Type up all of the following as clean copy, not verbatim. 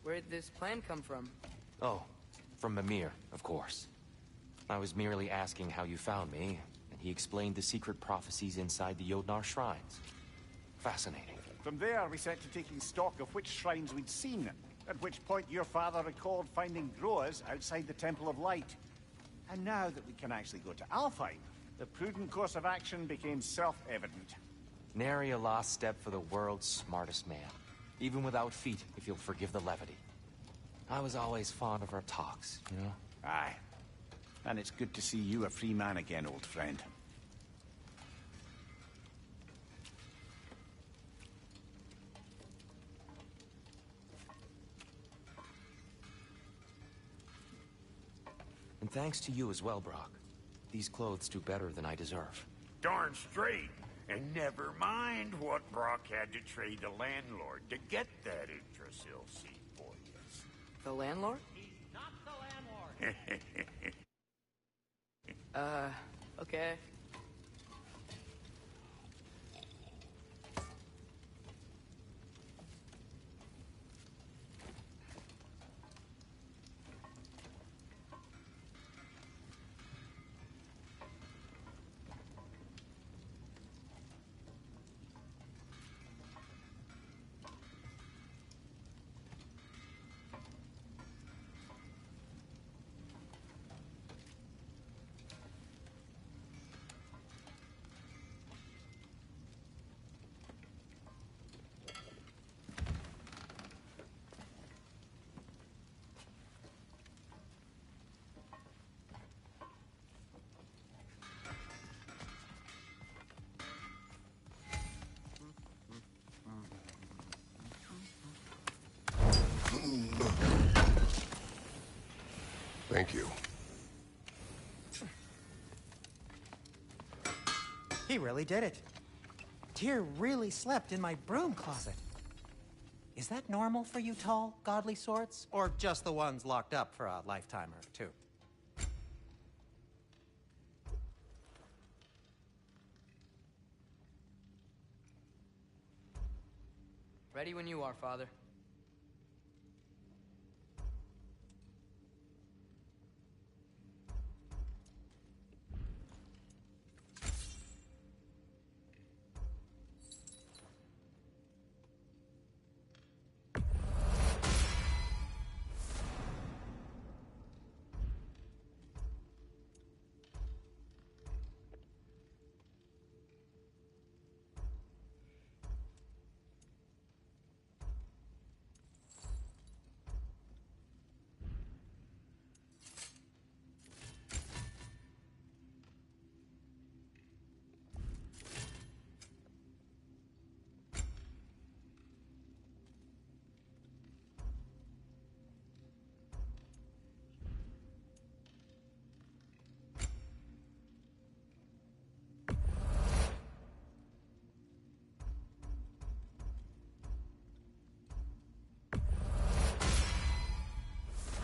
Where'd this plan come from? Oh, from Mimir, of course. I was merely asking how you found me, and he explained the secret prophecies inside the Jotnar shrines. Fascinating. From there, we set to taking stock of which shrines we'd seen, at which point your father recalled finding growers outside the Temple of Light. And now that we can actually go to Alfheim, the prudent course of action became self-evident. Nary a lost step for the world's smartest man. Even without feet, if you'll forgive the levity. I was always fond of our talks, you know? Aye. And it's good to see you a free man again, old friend. And thanks to you as well, Brock. These clothes do better than I deserve. Darn straight. And never mind what Brock had to trade the landlord to get that Yggdrasil seed for you. The landlord? He's not the landlord. Okay. Thank you. He really did it. Tyr really slept in my broom closet. Is that normal for you tall, godly sorts? Or just the ones locked up for a lifetime or two? Ready when you are, Father.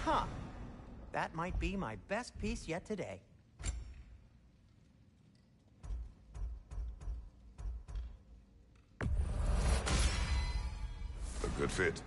Huh. That might be my best piece yet today. A good fit.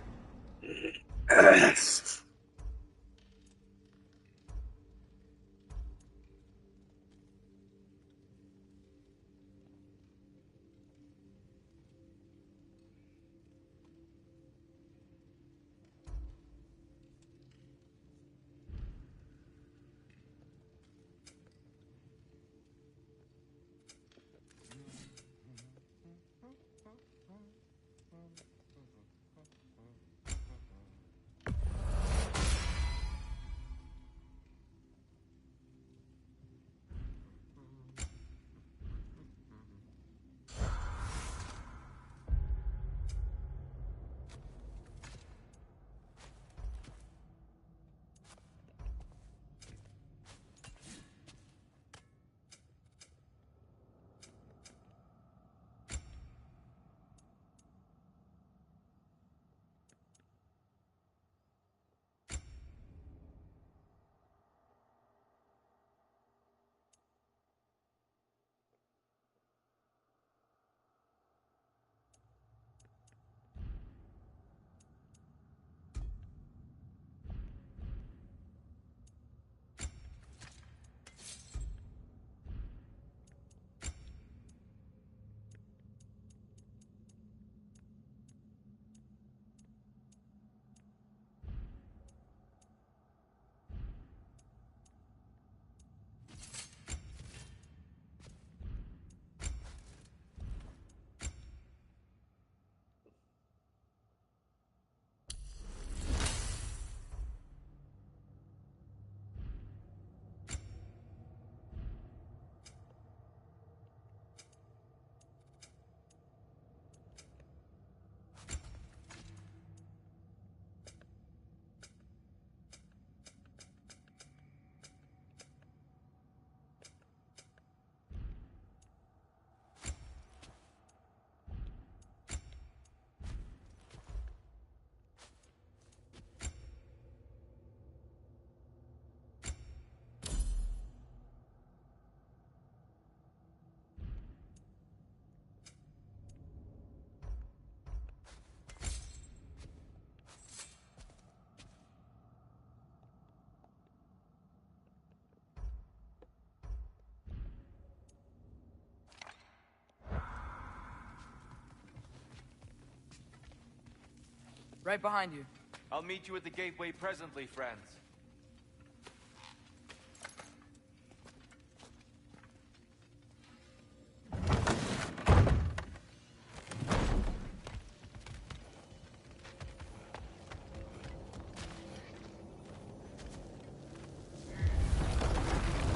Right behind you. I'll meet you at the gateway presently, friends.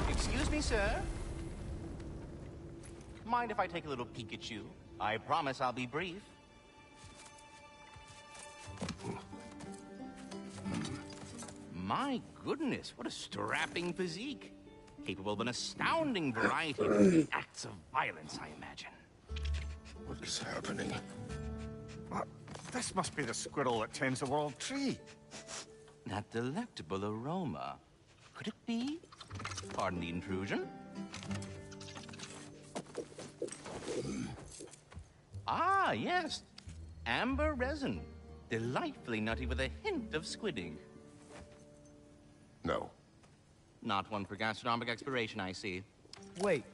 Excuse me, sir. Mind if I take a little peek at you? I promise I'll be brief. My goodness, what a strapping physique. Capable of an astounding variety of acts of violence, I imagine. What is happening? This must be the squirrel that tends the world tree. That delectable aroma. Could it be? Pardon the intrusion. Ah, yes. Amber resin. Delightfully nutty with a hint of squidding. No. Not one for gastronomic exploration, I see. Wait,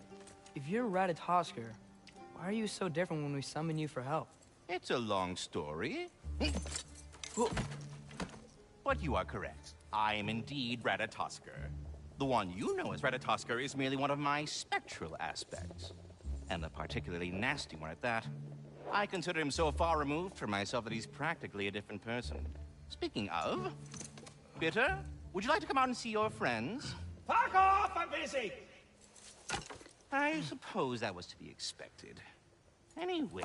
if you're Ratatosker, why are you so different when we summon you for help? It's a long story. But you are correct. I am indeed Ratatosker. The one you know as Ratatosker is merely one of my spectral aspects. And a particularly nasty one at that. I consider him so far removed from myself that he's practically a different person. Speaking of, Bitter, would you like to come out and see your friends? Fuck off! I'm busy! I suppose that was to be expected. Anyway,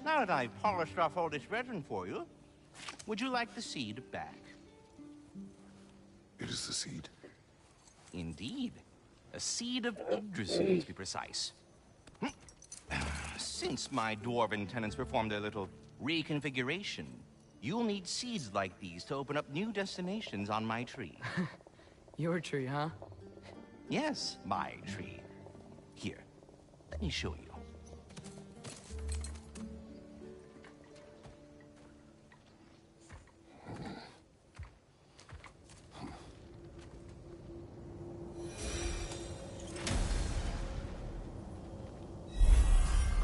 now that I've polished off all this resin for you, would you like the seed back? It is the seed. Indeed. A seed of Yggdrasil, to be precise. Since my dwarven tenants performed a little reconfiguration, you'll need seeds like these to open up new destinations on my tree. Your tree, huh? Yes, my tree. Here, let me show you.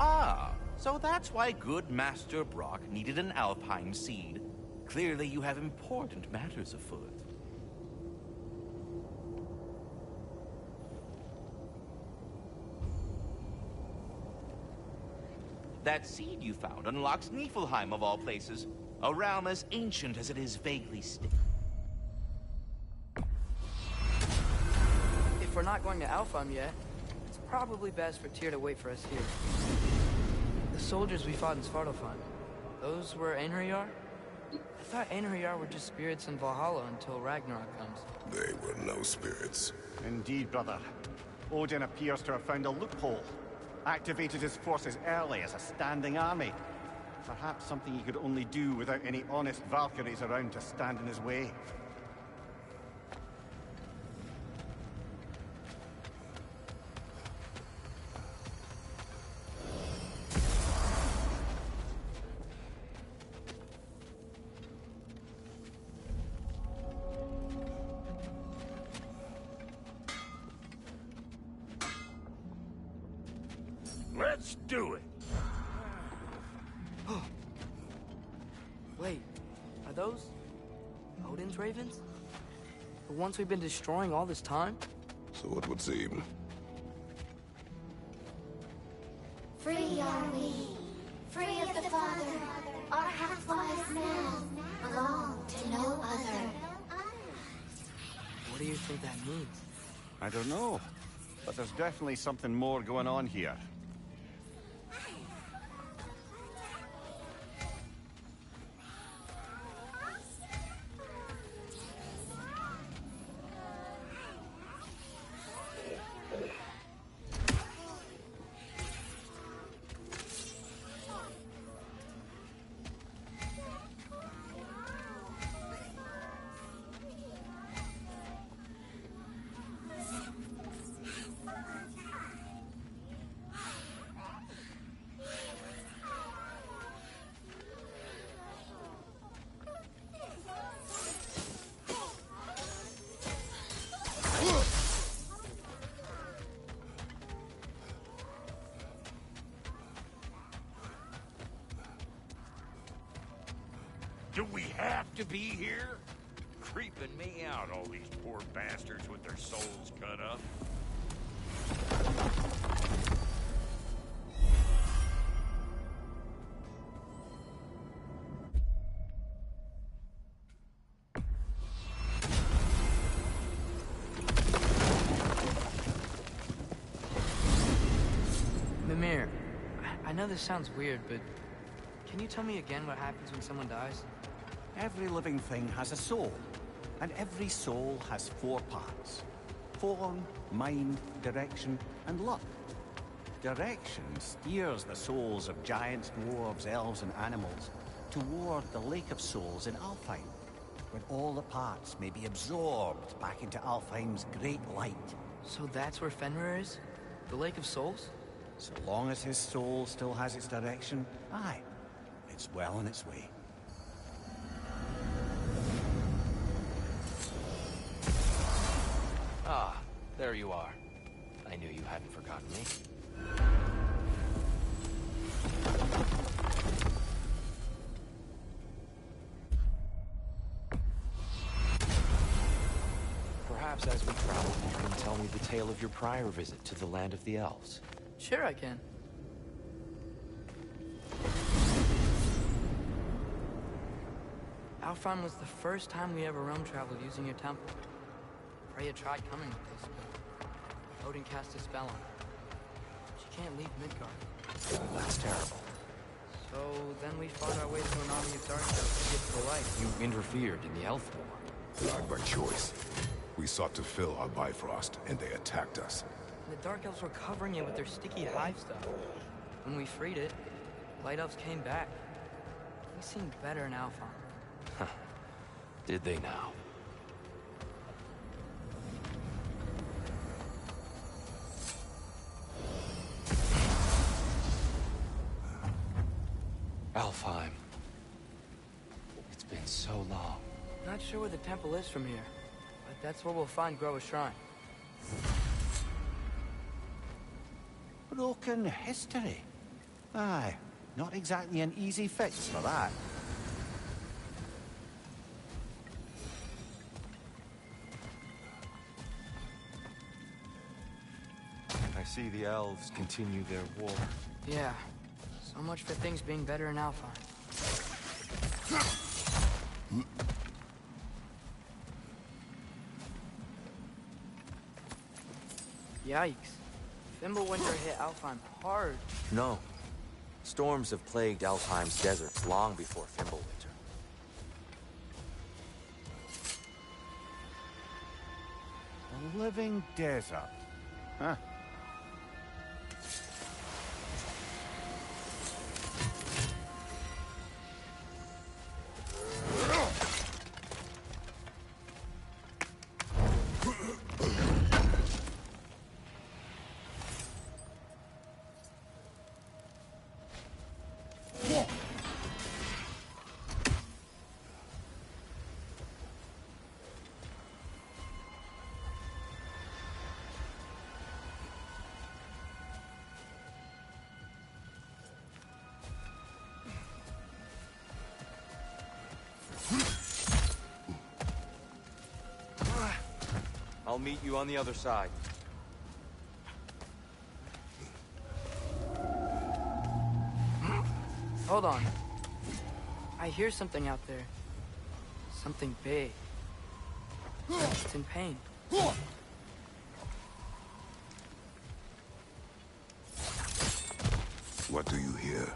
Ah, so that's why good Master Brock needed an Alpine seed. Clearly you have important matters afoot. That seed you found unlocks Niflheim of all places, a realm as ancient as it is vaguely still. If we're not going to Alfheim yet, it's probably best for Tyr to wait for us here. The soldiers we fought in Svartalfheim, those were Einherjar? I thought Einherjar were just spirits in Valhalla until Ragnarok comes. They were no spirits. Indeed, brother. Odin appears to have found a loophole. Activated his forces early as a standing army. Perhaps something he could only do without any honest Valkyries around to stand in his way. Let's do it. Wait, are those Odin's ravens? The ones we've been destroying all this time? So it would seem. Free are we, free of the Father. Our half-lives now belong to no other. What do you think that means? I don't know, but there's definitely something more going on here. Do we have to be here? Creeping me out, all these poor bastards with their souls cut up. Mimir, I know this sounds weird, but can you tell me again what happens when someone dies? Every living thing has a soul, and every soul has 4 parts. Form, mind, direction, and luck. Direction steers the souls of giants, dwarves, elves, and animals toward the Lake of Souls in Alfheim, where all the parts may be absorbed back into Alfheim's great light. So that's where Fenrir is? The Lake of Souls? So long as his soul still has its direction, aye, it's well on its way. Ah, there you are. I knew you hadn't forgotten me. Perhaps as we travel, you can tell me the tale of your prior visit to the land of the elves. Sure I can. Alfheim was the first time we ever roam traveled using your temple. Freya tried coming with us, but Odin cast a spell on her. She can't leave Midgard. That's terrible. So then we fought our way through an army of dark elves to get to the light. You interfered in the elf war. Not by choice. We sought to fill our Bifrost, and they attacked us. And the dark elves were covering it with their sticky hive stuff. When we freed it, light elves came back. We seemed better in Alfheim. Did they now? Alfheim. It's been so long. Not sure where the temple is from here, but that's where we'll find Groa's shrine. Broken history. Aye, not exactly an easy fix for that. I see the elves continue their war. Yeah, so much for things being better in Alfheim. Yikes. Fimbulwinter hit Alfheim hard. No. Storms have plagued Alfheim's deserts long before Fimbulwinter. A living desert. Huh. I'll meet you on the other side. Hold on. I hear something out there. Something big. It's in pain. What do you hear?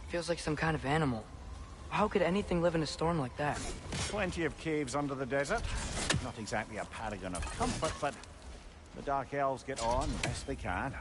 Feels like some kind of animal. How could anything live in a storm like that? Plenty of caves under the desert. Not exactly a paragon of comfort, but the Dark Elves get on best they can.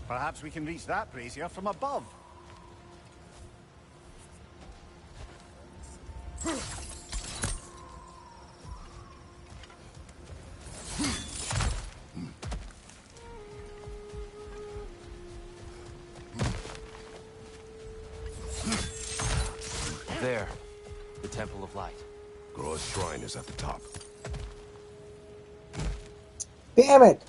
Perhaps we can reach that brazier from above. There. The Temple of Light. Groa's shrine is at the top. Damn it!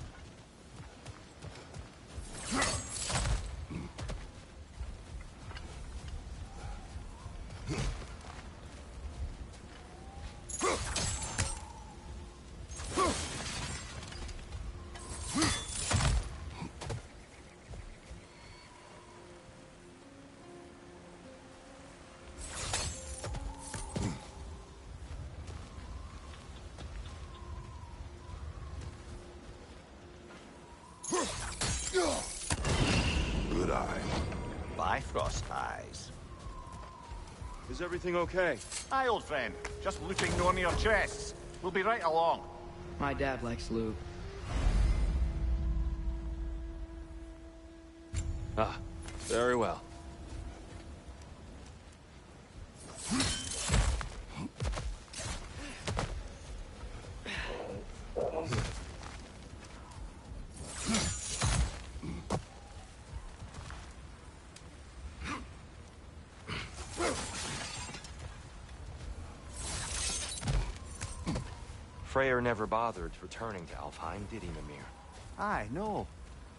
Good eye. Bifrost eyes. Is everything okay? Aye, old friend. Just looting one of your chests. We'll be right along. My dad likes lube. Ah, very well. Freyr never bothered returning to Alfheim, did he, Mimir? Aye, no.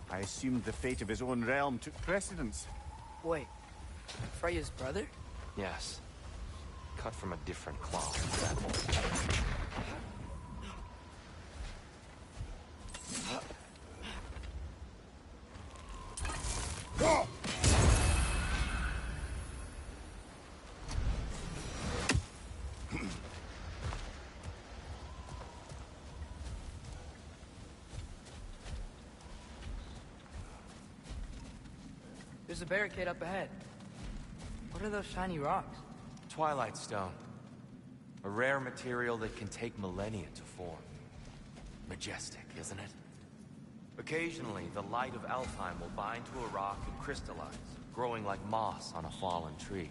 I assumed the fate of his own realm took precedence. Wait, Freya's brother? Yes. Cut from a different cloth, that one. There's a barricade up ahead. What are those shiny rocks? Twilight Stone. A rare material that can take millennia to form. Majestic, isn't it? Occasionally, the light of Alfheim will bind to a rock and crystallize, growing like moss on a fallen tree.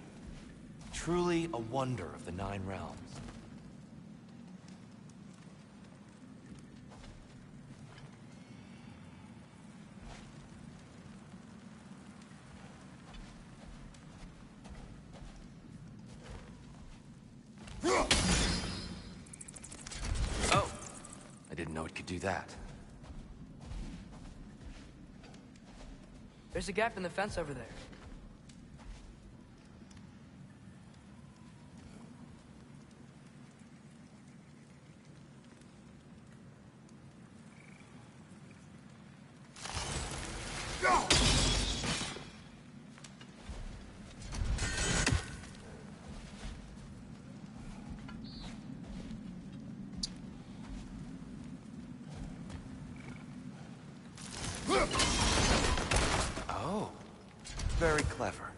Truly a wonder of the Nine Realms. Oh! I didn't know it could do that. There's a gap in the fence over there. Oh, very clever.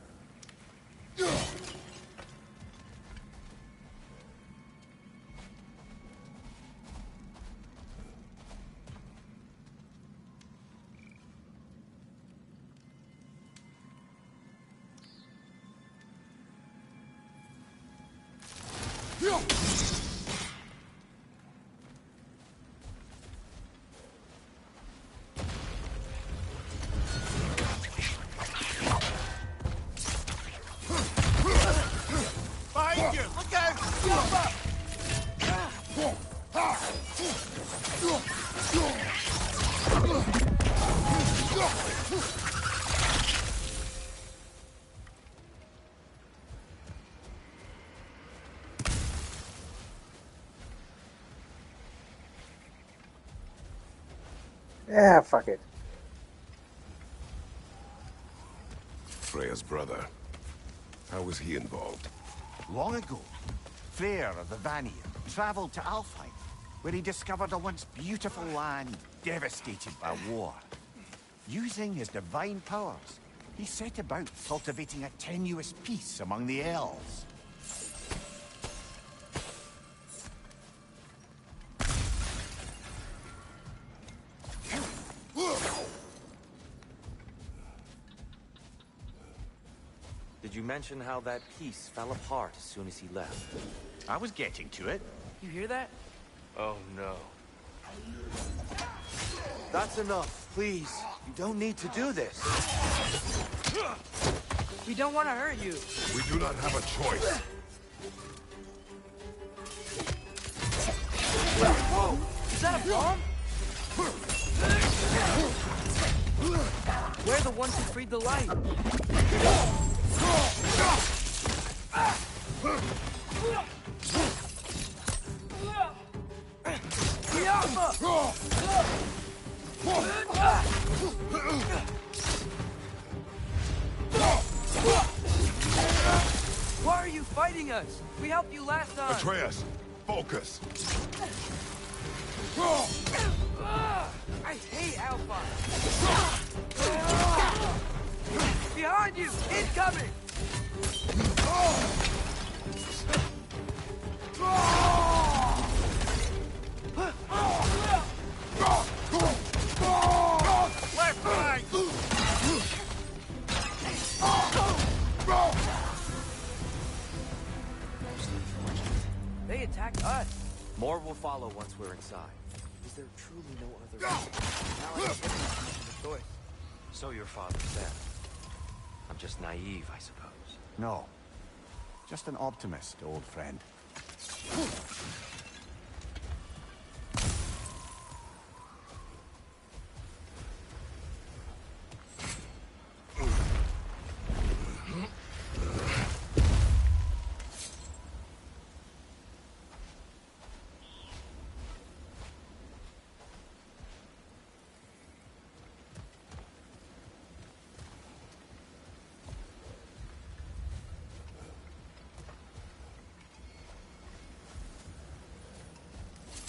Yeah, fuck it. Freya's brother. How was he involved? Long ago, Freyr of the Vanir traveled to Alfheim, where he discovered a once beautiful land devastated by war. Using his divine powers, he set about cultivating a tenuous peace among the elves. Did you mention how that piece fell apart as soon as he left? I was getting to it. You hear that? Oh, no. That's enough, please. You don't need to do this. We don't want to hurt you. We do not have a choice. Whoa! Is that a bomb? We're the ones who freed the light. Why are you fighting us? We helped you last time. Atreus, focus. I hate Alpha. Behind you! Incoming! Left, right! They attacked us. More will follow once we're inside. Is there truly no other way? Now I don't get much of a choice. So your father said. I'm just naive, I suppose. No. Just an optimist, old friend.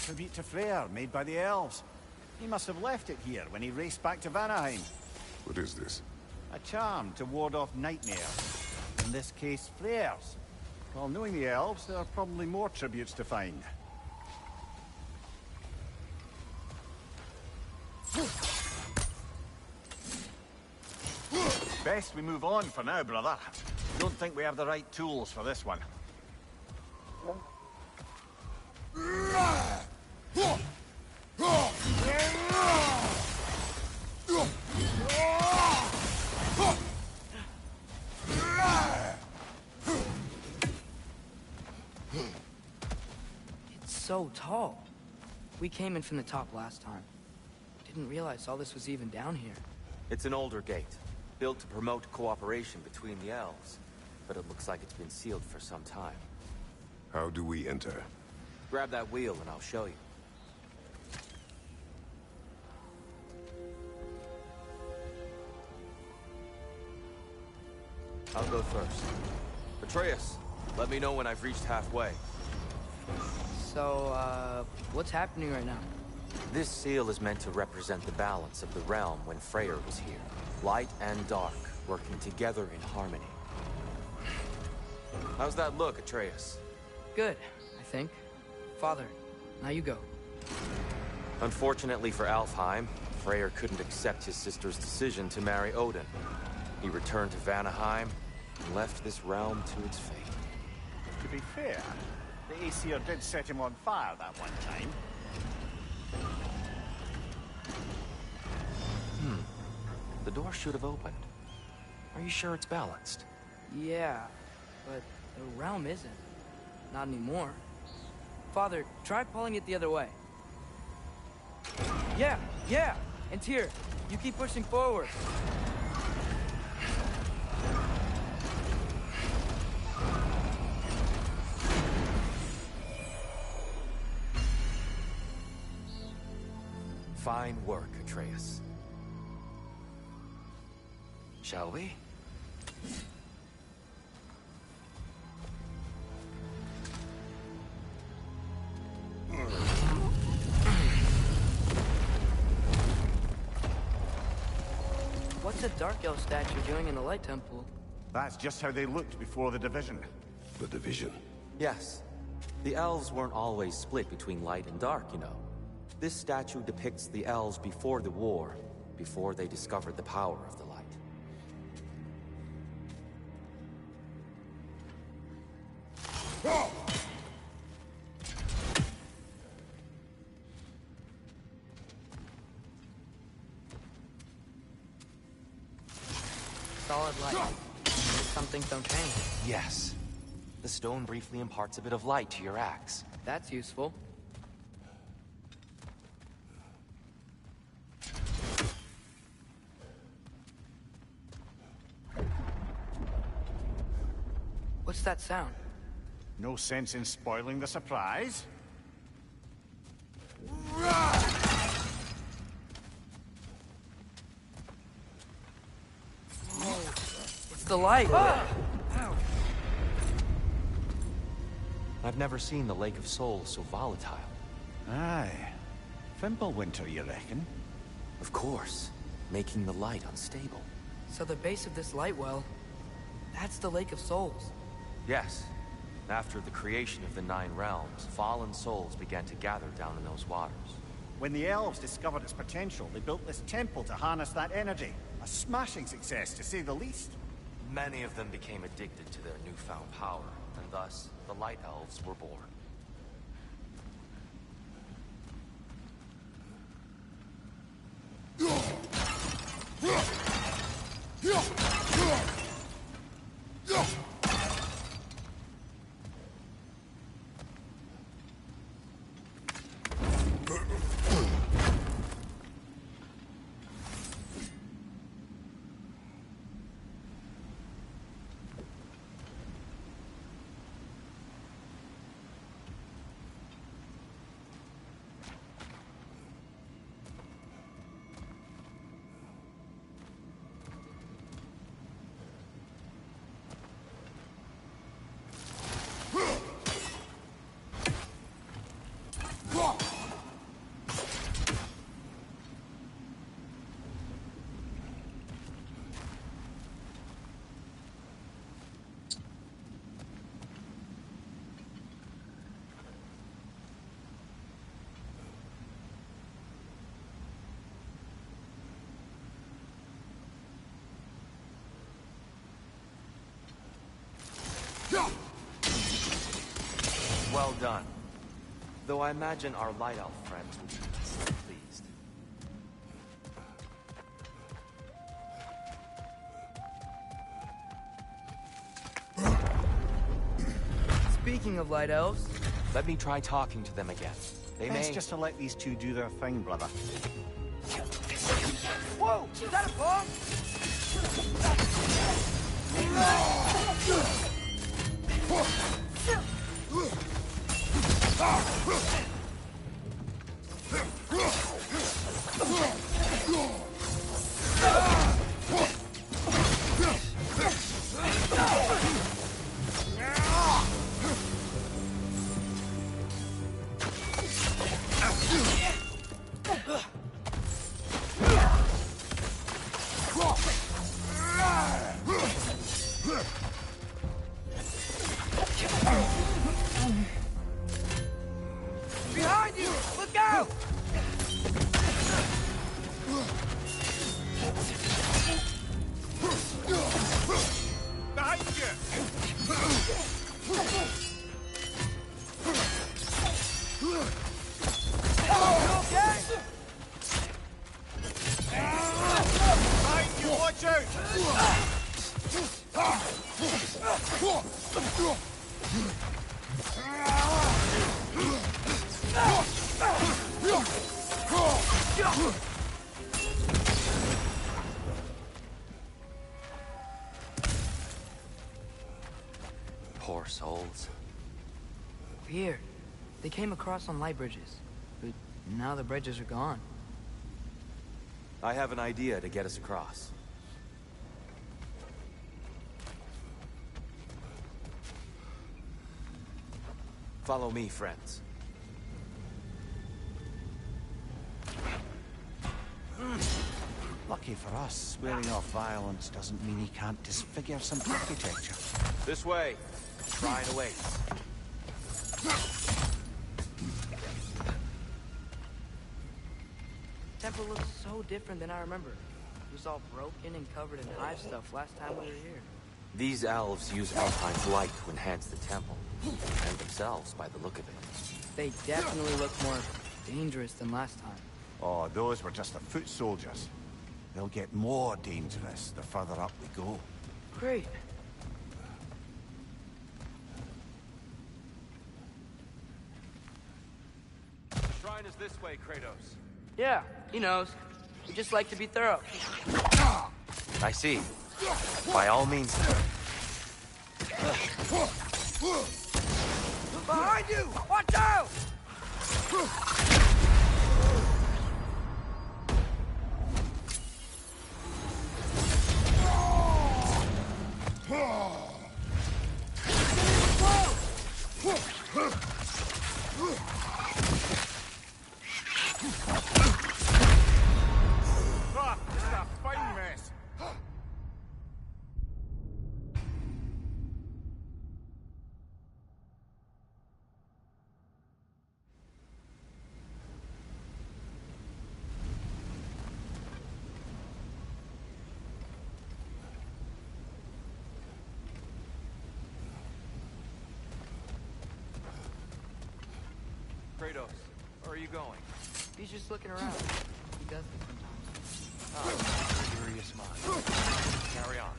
Tribute to Freyr, made by the elves. He must have left it here when he raced back to Vanaheim. What is this? A charm to ward off nightmares. In this case, Freyr's. Well, knowing the elves, there are probably more tributes to find. Best we move on for now, brother. Don't think we have the right tools for this one. It's so tall. We came in from the top last time. Didn't realize all this was even down here. It's an older gate, built to promote cooperation between the elves. But it looks like it's been sealed for some time. How do we enter? Grab that wheel and I'll show you. I'll go first. Atreus, let me know when I've reached halfway. So, what's happening right now? This seal is meant to represent the balance of the realm when Freyr was here. Light and dark, working together in harmony. How's that look, Atreus? Good, I think. Father, now you go. Unfortunately for Alfheim, Freyr couldn't accept his sister's decision to marry Odin. He returned to Vanaheim and left this realm to its fate. To be fair, the Aesir did set him on fire that one time. The door should have opened. Are you sure it's balanced? Yeah, but the realm isn't. Not anymore. Father, try pulling it the other way. Yeah! And Tyr, you keep pushing forward. Fine work, Atreus. Shall we? What's a Dark Elf statue doing in the Light Temple? That's just how they looked before the division. The division. Yes. The elves weren't always split between light and dark, you know. This statue depicts the elves before the war, before they discovered the power of the light. Solid light. Some things don't change. Yes. The stone briefly imparts a bit of light to your axe. That's useful. What's that sound? No sense in spoiling the surprise. It's the light! Ow! I've never seen the Lake of Souls so volatile. Aye. Fimbulwinter, you reckon? Of course, making the light unstable. So the base of this light well, that's the Lake of Souls. Yes. After the creation of the Nine Realms, fallen souls began to gather down in those waters. When the elves discovered its potential, they built this temple to harness that energy. A smashing success, to say the least. Many of them became addicted to their newfound power, and thus, the Light Elves were born. Well done. Though I imagine our Light Elf friends will be less than pleased. Speaking of Light Elves... Let me try talking to them again. They Best may... just to let these two do their thing, brother. Whoa! Is that a bomb? Behind you! Look out! Behind you! Okay? Behind you, watch out! Poor souls. Weird. They came across on light bridges, but now the bridges are gone. I have an idea to get us across. Follow me, friends. Lucky for us, swearing off violence doesn't mean he can't disfigure some architecture. This way. Shrine awaits. Temple looks so different than I remember. It was all broken and covered in hive stuff last time we were here. These elves use Alphine's light to enhance the temple, and themselves by the look of it. They definitely look more dangerous than last time. Oh, those were just the foot soldiers. They'll get more dangerous the further up we go. Great. The shrine is this way, Kratos. Yeah, he knows. We just like to be thorough. I see. By all means. Behind you! Watch out! This is a fine mess. Kratos, where are you going? He's just looking around. He does it sometimes. Oh, curious mind. Carry on.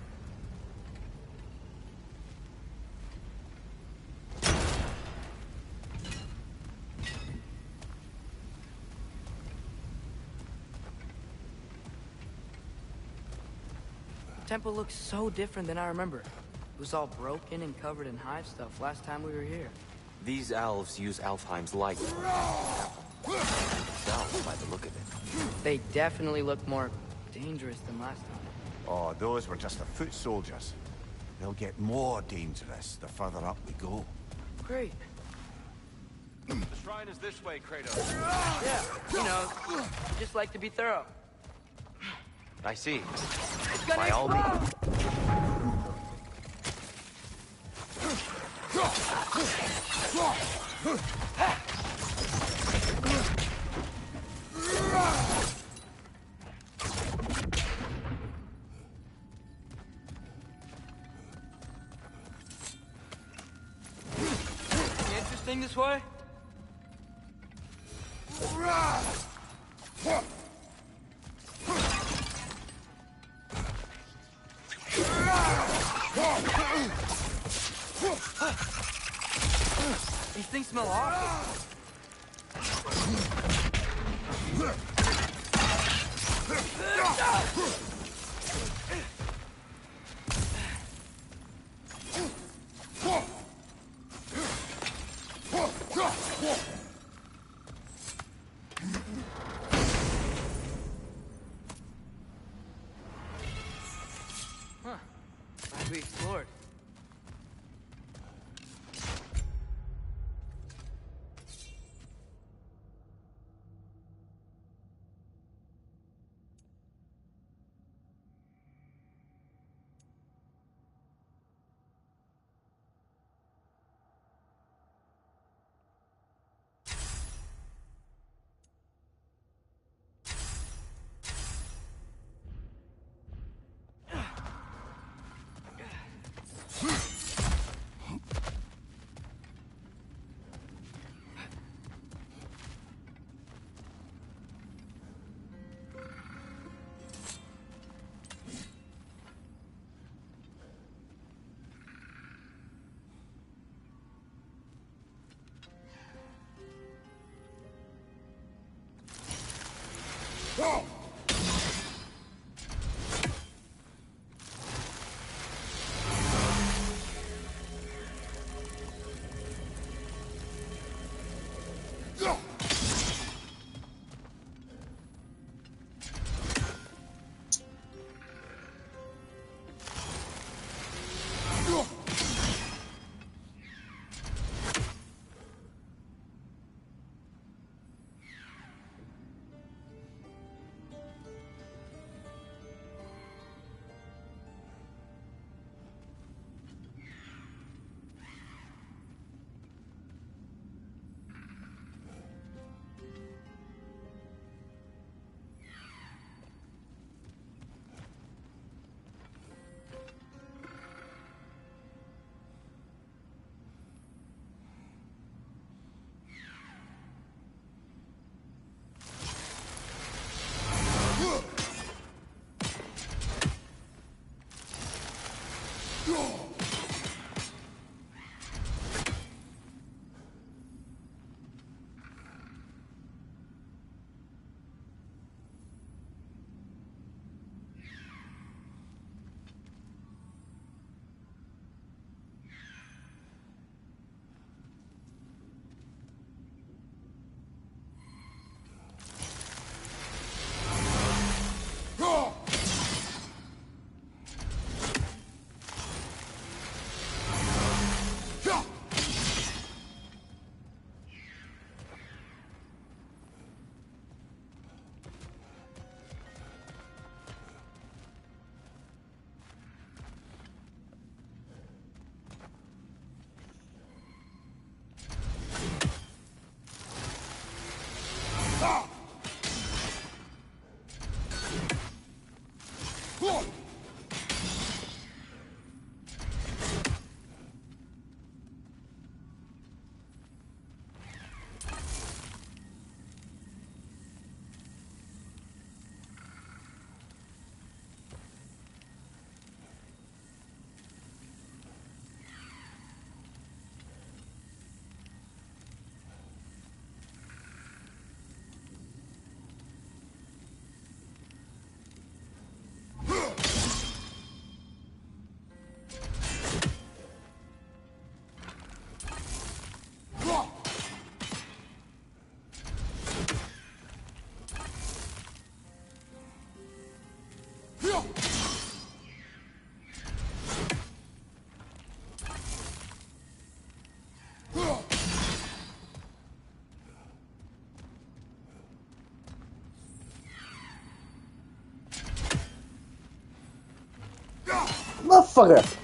The temple looks so different than I remember. It was all broken and covered in hive stuff last time we were here. These elves use Alfheim's light to enhance the temple, and themselves by the look of it. They definitely look more dangerous than last time. Oh, those were just the foot soldiers. They'll get more dangerous the further up we go. Great. The shrine is this way, Kratos. Yeah, he knows. We just like to be thorough. I see. It's gonna By all means. Interesting this way? These things smell awful. Huh. Glad we explored. Motherfucker!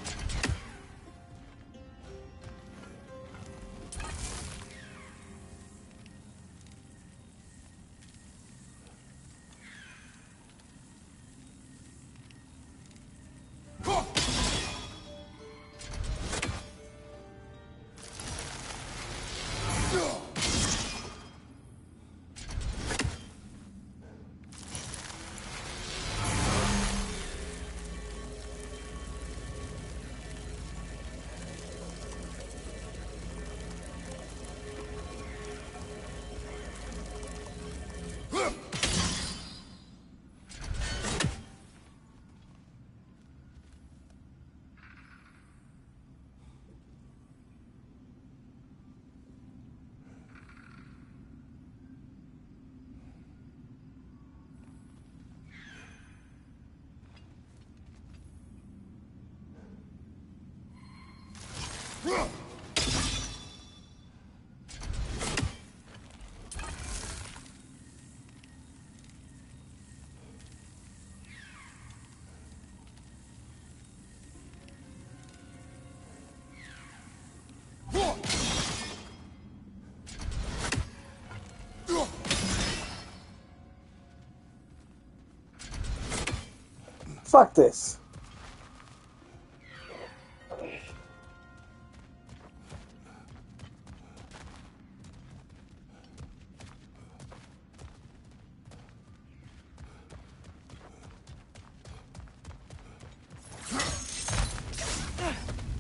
Fuck this.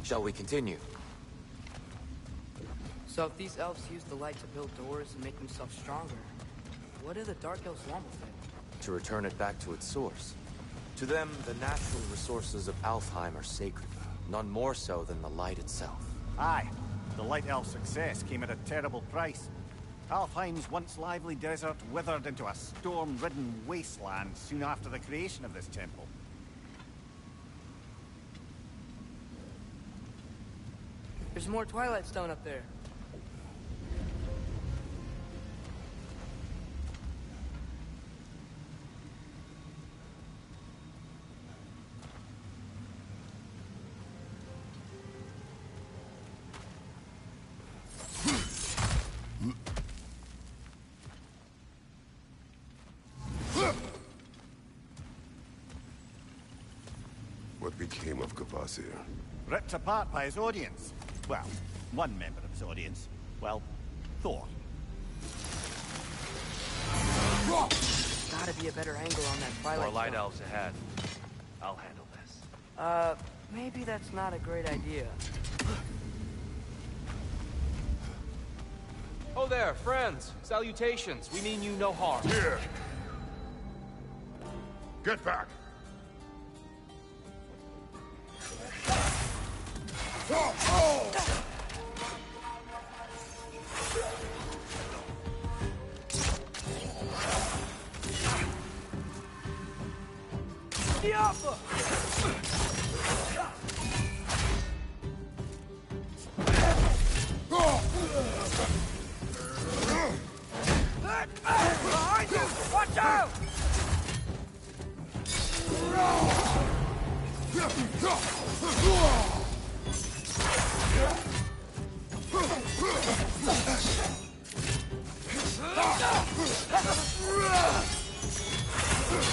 Shall we continue? So if these elves use the light to build doors and make themselves stronger, what do the Dark Elves want with it? To return it back to its source. To them, the natural resources of Alfheim are sacred, none more so than the light itself. Aye, the Light Elf's success came at a terrible price. Alfheim's once lively desert withered into a storm-ridden wasteland soon after the creation of this temple. There's more Twilight Stone up there. What became of Kvasir? Ripped apart by his audience. Well, one member of his audience. Well, Thor. Gotta be a better angle on that Twilight More light Stone. elves ahead. I'll handle this. Maybe that's not a great idea. Oh there, friends. Salutations. We mean you no harm. Here! Get back! Behind you! Watch out!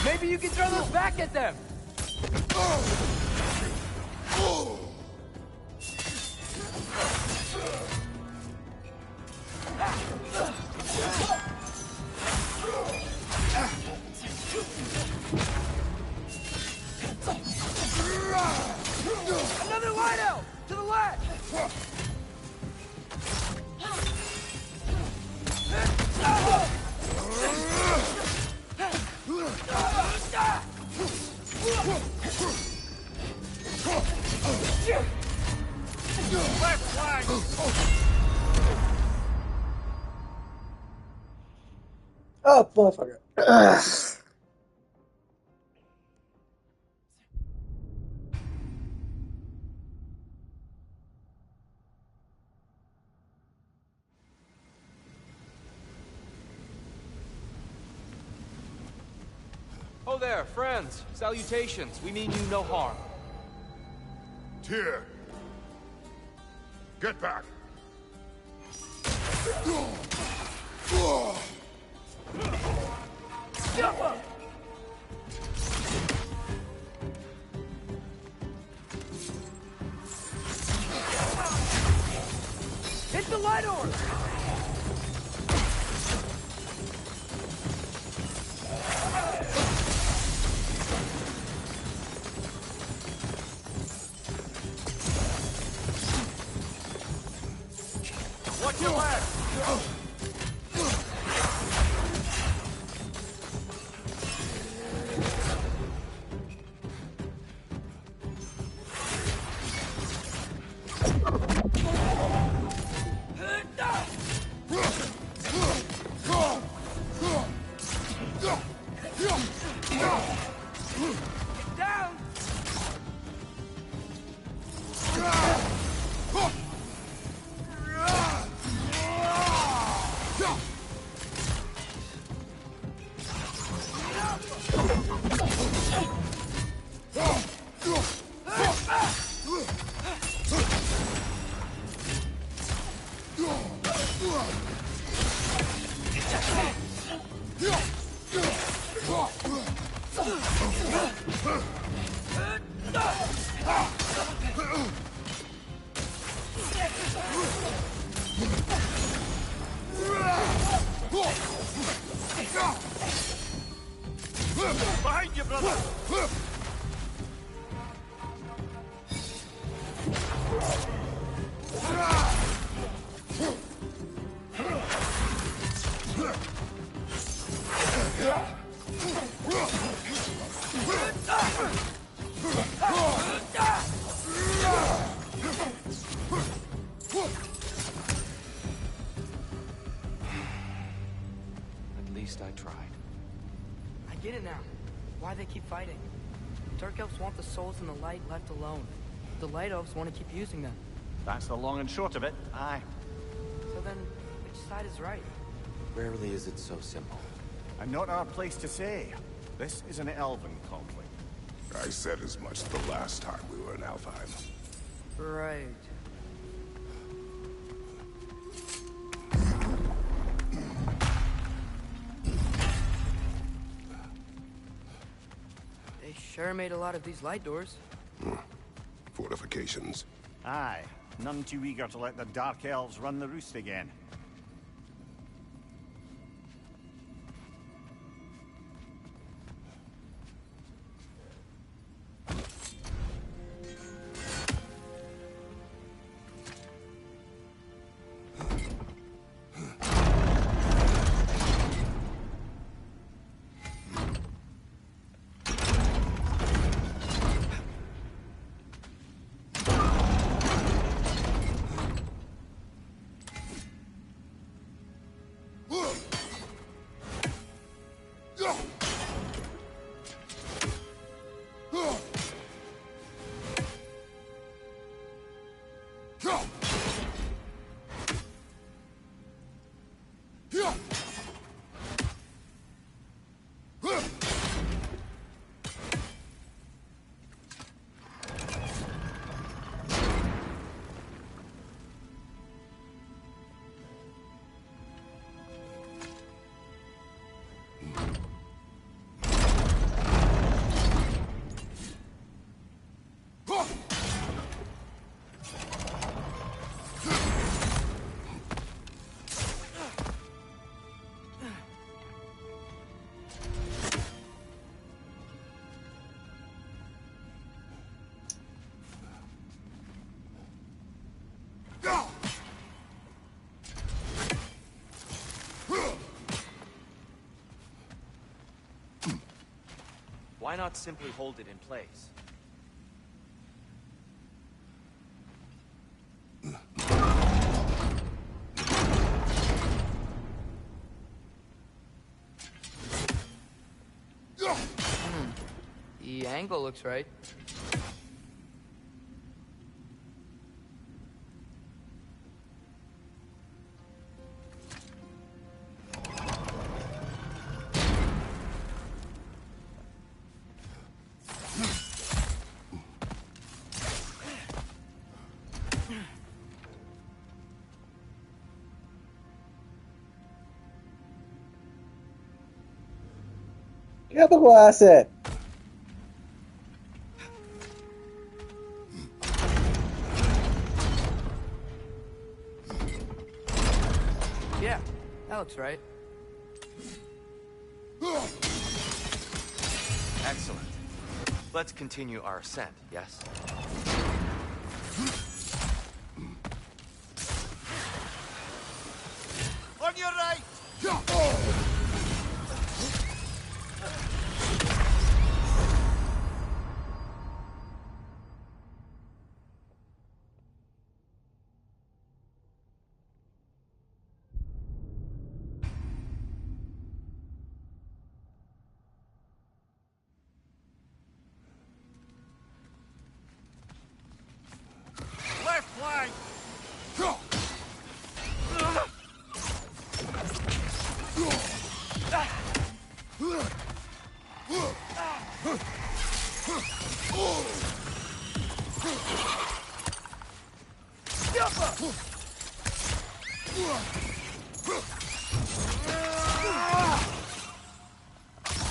Maybe you can throw those back at them! Another light elf! To the left! Left flank! Oh, motherfucker. Ugh. Oh there, friends. Salutations. We mean you no harm. Tyr! Get back! Hit the light orb! Watch your left! Get down! Behind you, brother! At least I tried. I get it now. Why they keep fighting. Dark Elves want the souls in the light left alone. The Light Elves want to keep using them. That's the long and short of it, aye. So then, which side is right? Rarely is it so simple. And not our place to say. This is an elven conflict. I said as much the last time we were in Alfheim. Right. They sure made a lot of these light doors. Fortifications. Aye. None too eager to let the Dark Elves run the roost again. Why not simply hold it in place? The angle looks right. Capoclasse! Yeah, that looks right. Excellent. Let's continue our ascent, yes? On your right! Left flank!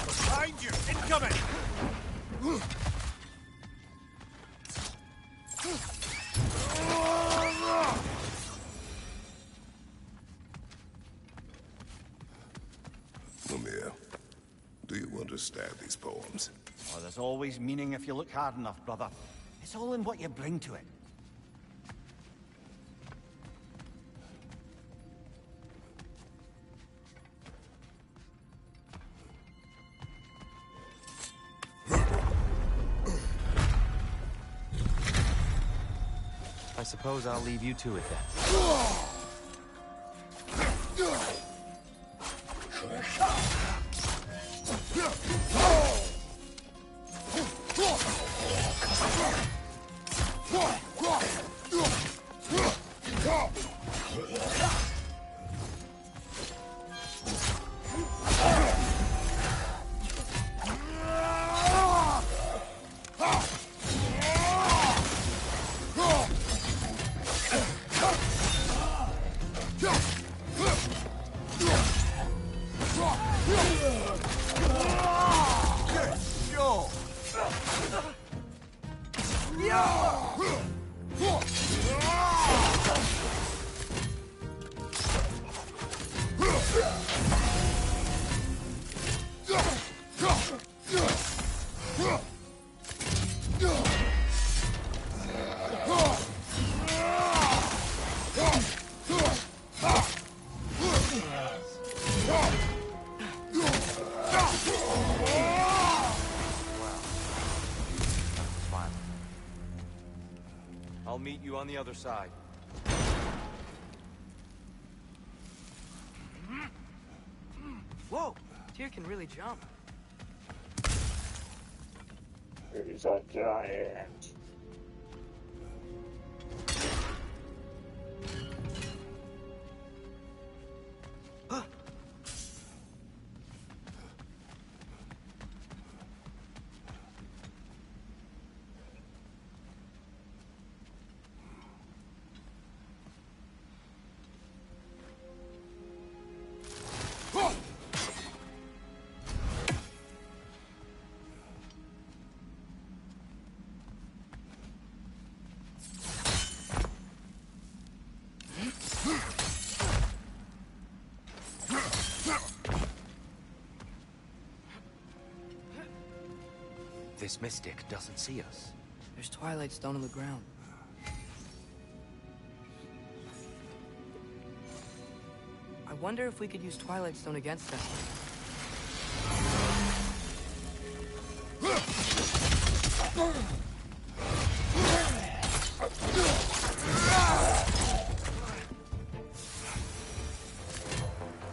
Behind you! Incoming! Lemire, do you understand these poems? Oh, there's always meaning if you look hard enough, brother. It's all in what you bring to it. I suppose I'll leave you to it then. I'll meet you on the other side. Whoa, Tyr can really jump. He's a giant. This mystic doesn't see us. There's Twilight Stone on the ground. I wonder if we could use Twilight Stone against them.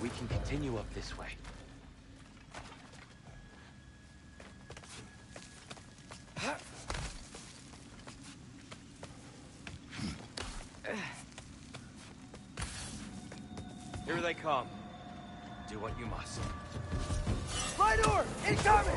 We can continue up this way. Here they come. Do what you must. Fly door! Incoming!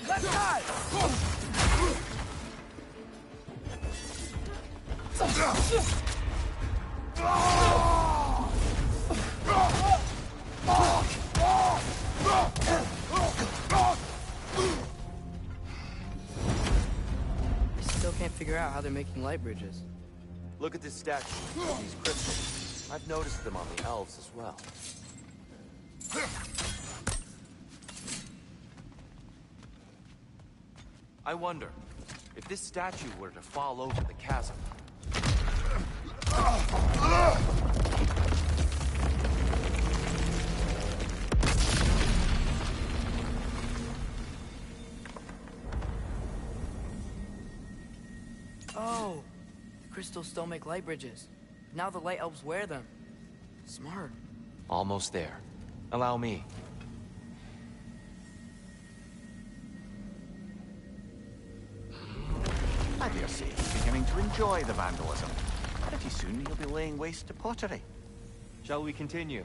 Left side! I still can't figure out how they're making light bridges. Look at this statue. These crystals. I've noticed them on the elves as well. I wonder, if this statue were to fall over the chasm... Oh! Crystals still make light bridges. Now the light elves wear them. Smart. Almost there. Allow me. I dare say he's beginning to enjoy the vandalism. Pretty soon he'll be laying waste to pottery. Shall we continue?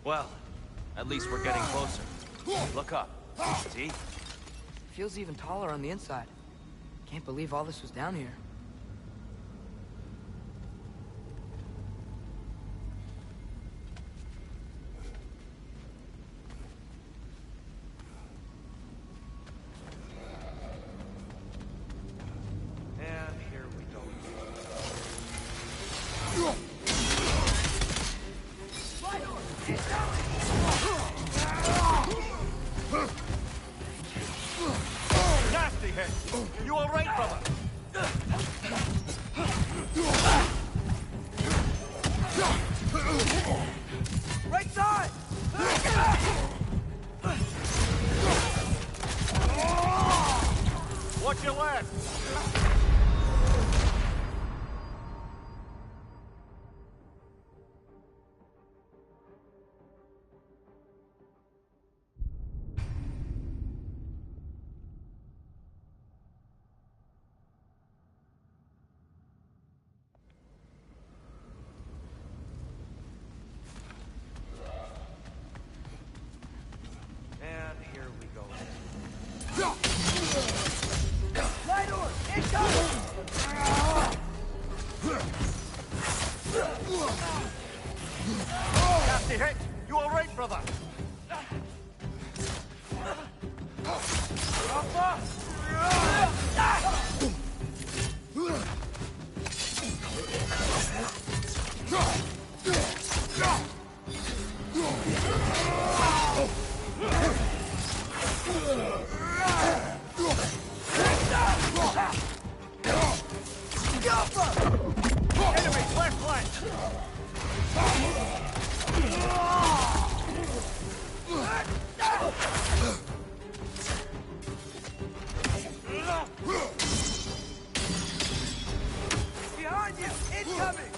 Well, at least we're getting closer. Look up. See? Feels even taller on the inside. Can't believe all this was down here. And here we go. Nasty hit! You all right, brother? Right side! Watch your left! And here we go. Light orb! Incoming! Nasty hit! You all right, brother? Enemies left flank! Behind you! Incoming!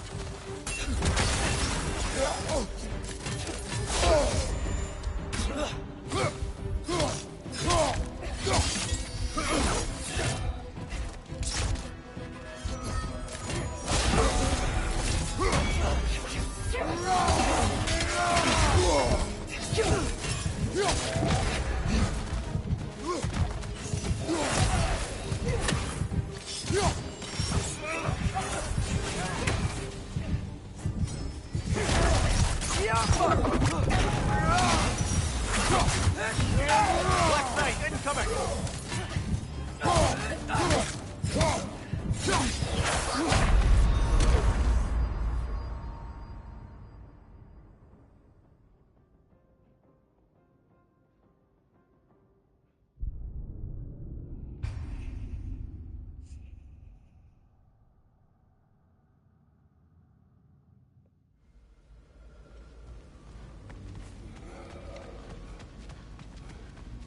Black Knight incoming!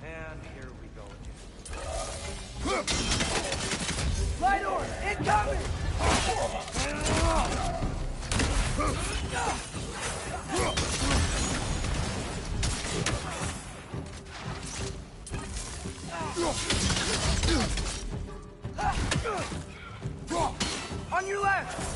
And here we go again. Light orb! Incoming! On your left!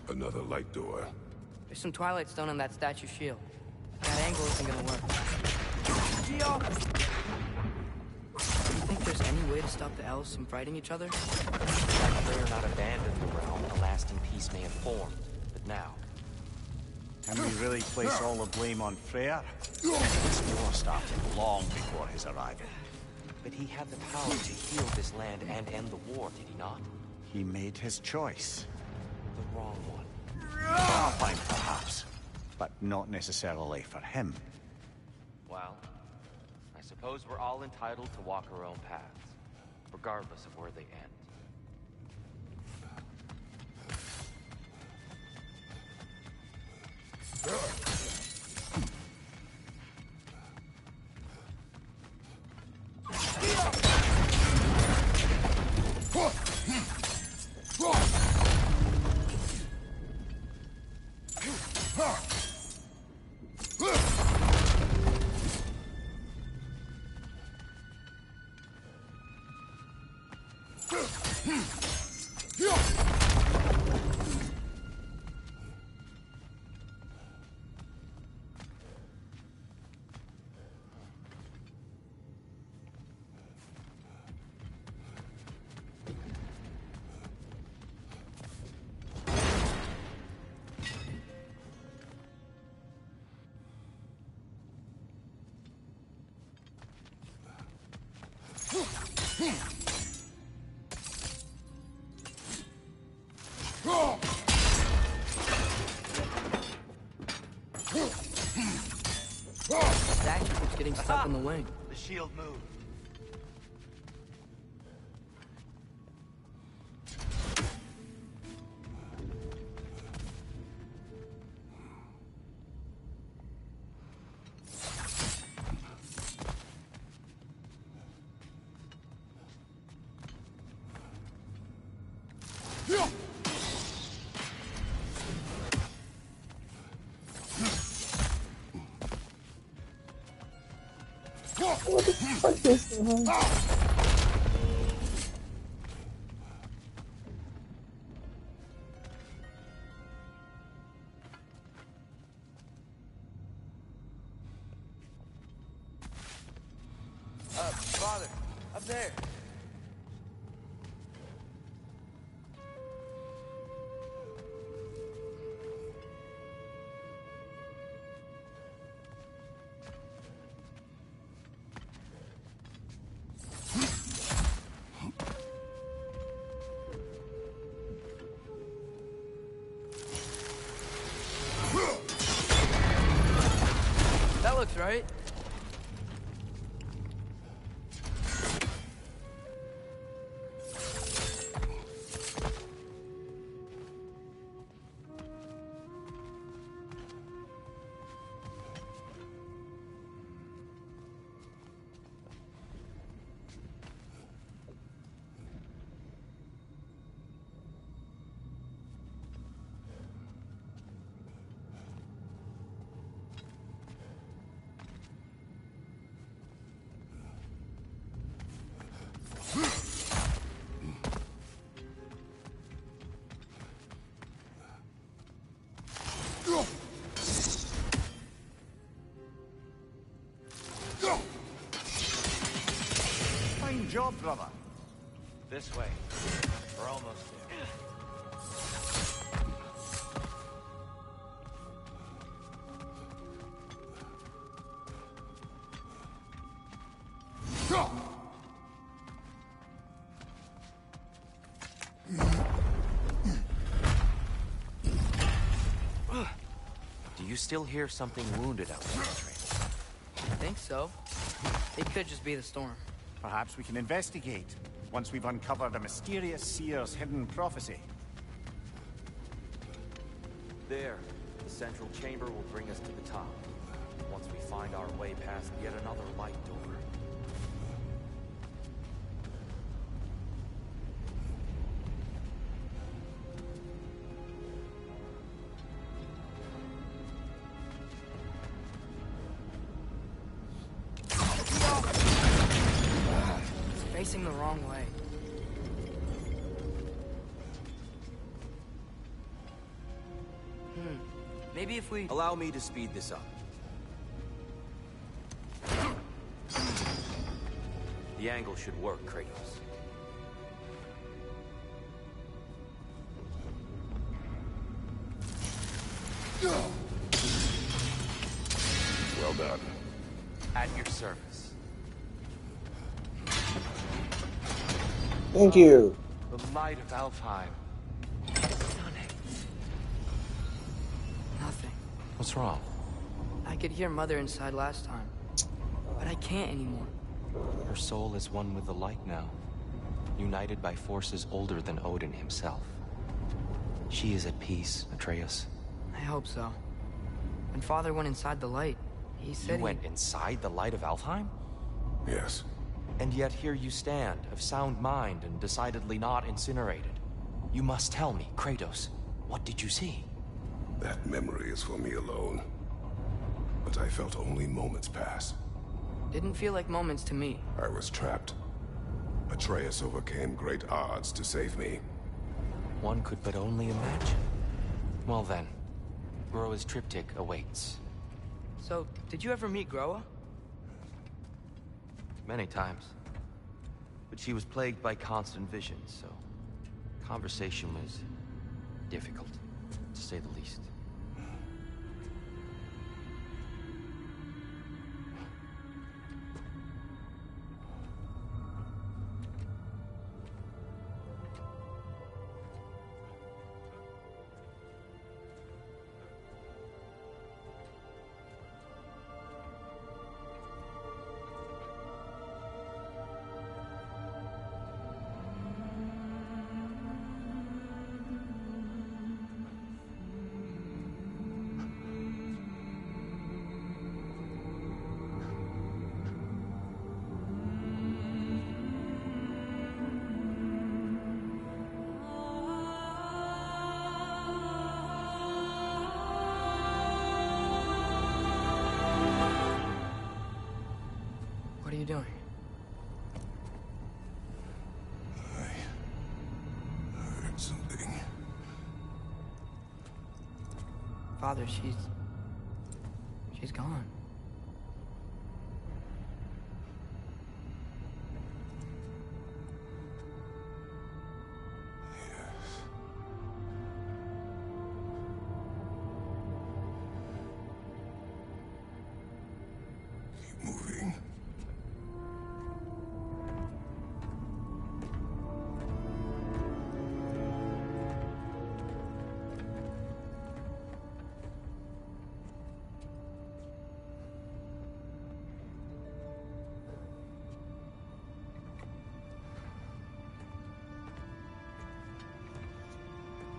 Another light door. There's some Twilight Stone on that statue shield. That angle isn't gonna work. Geo! Do you think there's any way to stop the elves from fighting each other? Like Freya not abandoned the realm, a lasting peace may have formed. But now... Can we really place all the blame on Freyr? This war started long before his arrival. But he had the power to heal this land and end the war, did he not? He made his choice. The wrong one. Fine, perhaps. But not necessarily for him. Well, I suppose we're all entitled to walk our own paths, regardless of where they end. That keeps getting stuck on the wing. The shield moved. the fuck is going on? Father, up there. That looks right. Fine job, brother. This way. We're almost there. Do you still hear something wounded out there, Atreus? I think so. It could just be the storm. Perhaps we can investigate, once we've uncovered a mysterious seer's hidden prophecy. There, the central chamber will bring us to the top. Once we find our way past yet another light door. Facing the wrong way. Maybe if we... Allow me to speed this up. The angle should work, Kratos. Well done. At your service. Thank you. The light of Alfheim. Stunning. Nothing. What's wrong? I could hear Mother inside last time, but I can't anymore. Her soul is one with the light now, united by forces older than Odin himself. She is at peace, Atreus. I hope so. When Father went inside the light, he said You went inside the light of Alfheim? Yes. And yet here you stand, of sound mind and decidedly not incinerated. You must tell me, Kratos, what did you see? That memory is for me alone. But I felt only moments pass. Didn't feel like moments to me. I was trapped. Atreus overcame great odds to save me. One could but only imagine. Well then, Groa's triptych awaits. So, did you ever meet Groa? Many times. But she was plagued by constant visions, so conversation was difficult, to say the least. something. Father, she's gone. Moving.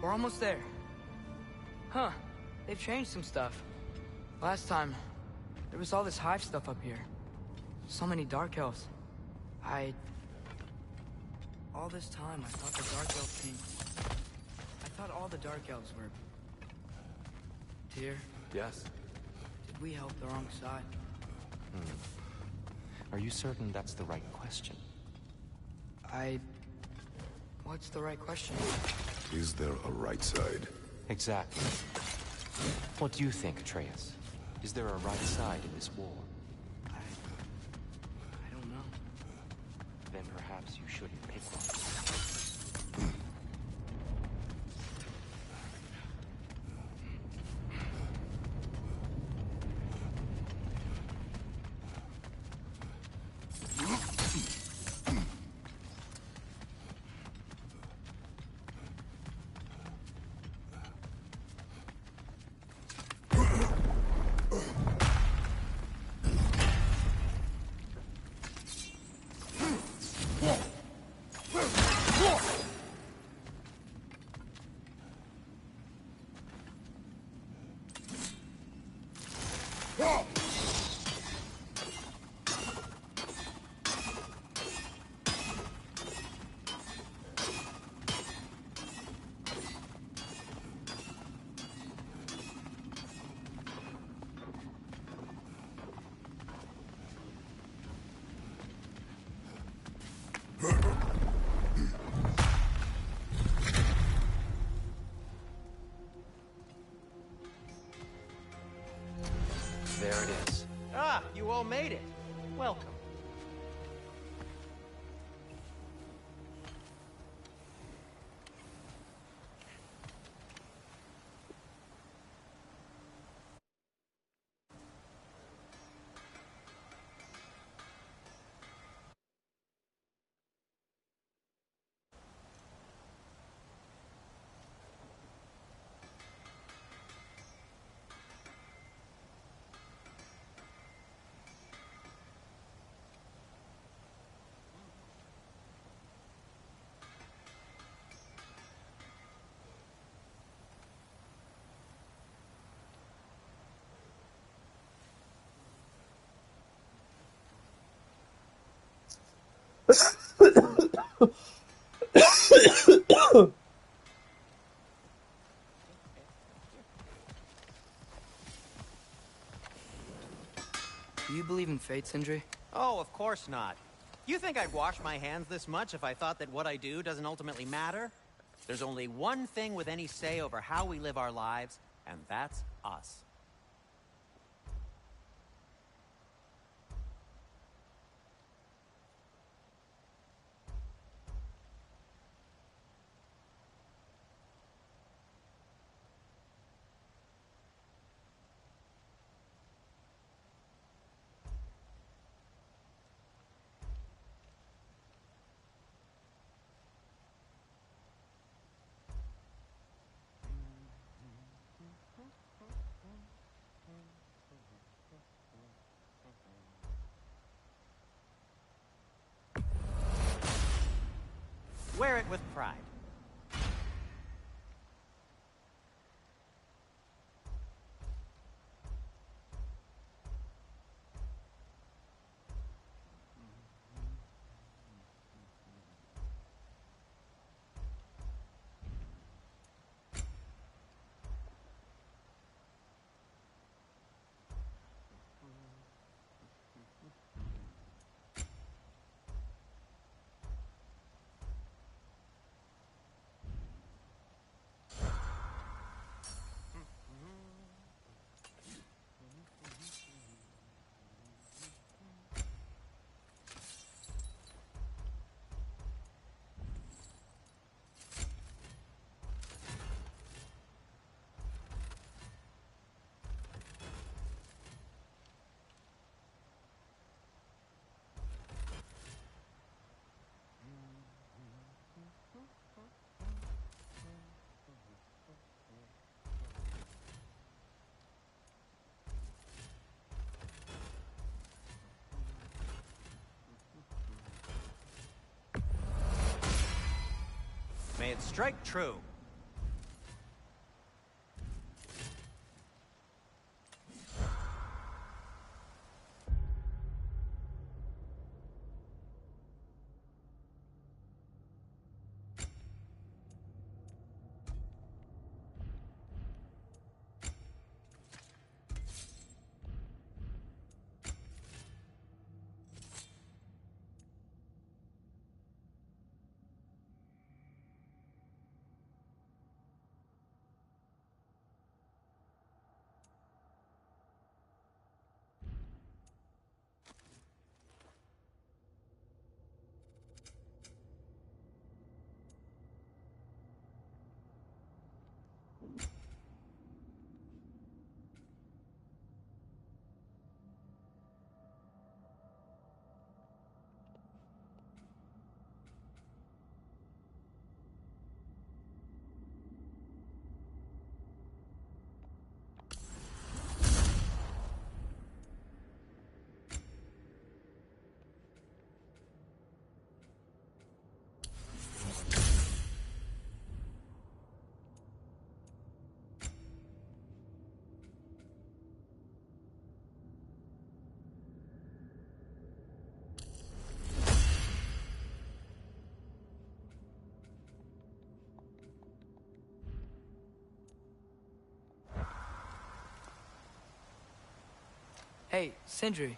We're almost there. Huh. They've changed some stuff. Last time, there was all this hive stuff up here. So many Dark Elves. All this time, I thought the Dark Elf king... I thought all the Dark Elves were... Tyr, Yes? did we help the wrong side? Are you certain that's the right question? What's the right question? Is there a right side? Exactly. What do you think, Atreus? Is there a right side in this war? I don't know. Then perhaps you shouldn't pick one. There it is. Ah, you all made it. Welcome. Do you believe in fate, Sindri? Oh, of course not. You think I'd wash my hands this much if I thought that what I do doesn't ultimately matter? There's only one thing with any say over how we live our lives, and that's us. Wear it with pride. it straight true. Hey, Sindri,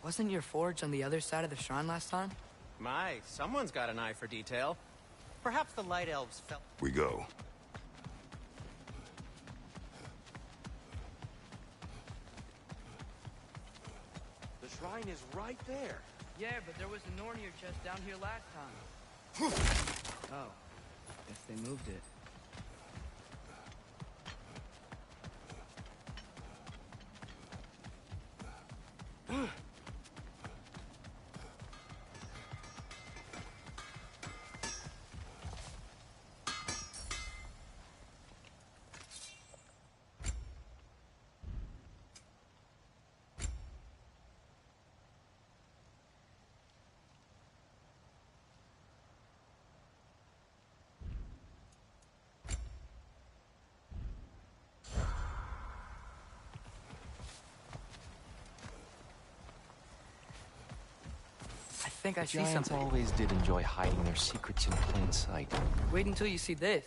wasn't your forge on the other side of the shrine last time? My, someone's got an eye for detail. Perhaps the Light Elves felt... We go. The shrine is right there. Yeah, but there was a Nornir chest down here last time. Oh, guess they moved it. I think I see Giants something. always did enjoy hiding their secrets in plain sight. Wait until you see this.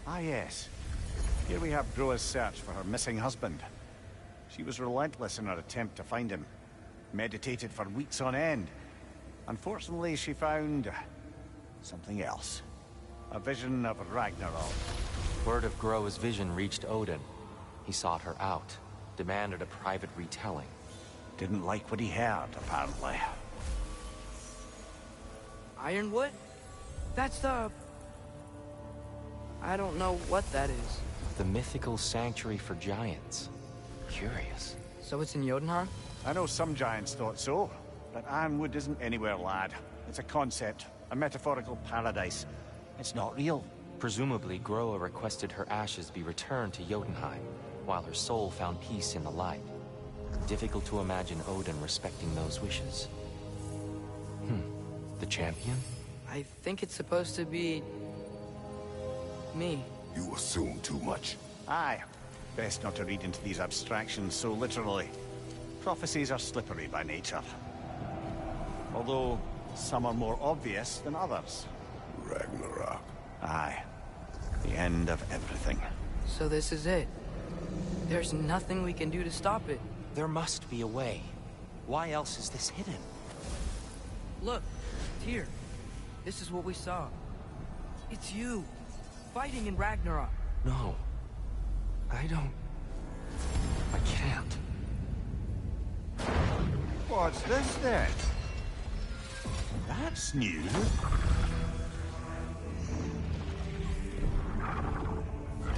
Ah, yes. Here we have Groa's search for her missing husband. She was relentless in her attempt to find him. Meditated for weeks on end. Unfortunately, she found... something else. A vision of Ragnarok. Word of Groa's vision reached Odin. He sought her out, demanded a private retelling. Didn't like what he heard, apparently. Ironwood? That's the... I don't know what that is. The mythical sanctuary for giants. Curious. So it's in Jotunheim? I know some giants thought so, but Ironwood isn't anywhere, lad. It's a concept, a metaphorical paradise. It's not real. Presumably, Groa requested her ashes be returned to Jotunheim, while her soul found peace in the light. Difficult to imagine Odin respecting those wishes. The champion? I think it's supposed to be... me. You assume too much. Aye. Best not to read into these abstractions so literally. Prophecies are slippery by nature. Although, some are more obvious than others. Ragnarok. Aye. The end of everything. So this is it. There's nothing we can do to stop it. There must be a way. Why else is this hidden? Look, Tyr. This is what we saw. It's you, fighting in Ragnarok. No. I can't. What's this then? That's new.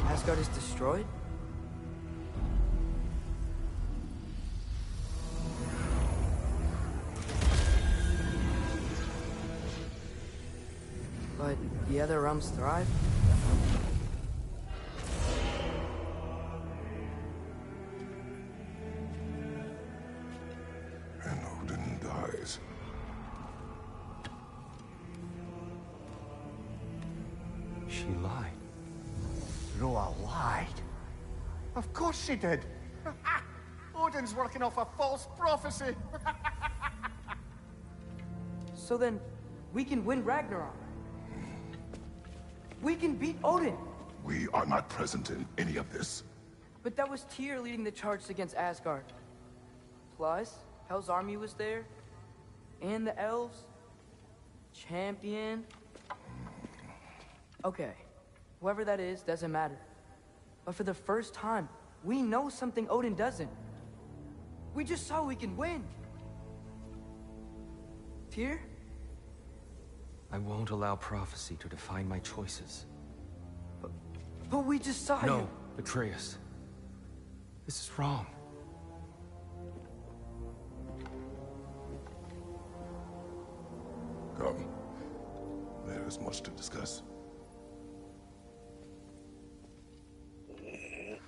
Asgard is destroyed? but the other realms thrive? And Odin dies. She lied. Roa lied? Of course she did. Odin's working off a false prophecy. So then, we can win Ragnarok. We can beat Odin. We are not present in any of this. But that was Tyr leading the charge against Asgard. Plus, Hell's army was there. And the elves. Champion. Okay, whoever that is doesn't matter. But for the first time, we know something Odin doesn't. We just saw we can win. Tyr? I won't allow prophecy to define my choices. But we just saw you. No, Atreus. This is wrong. Come. There is much to discuss. It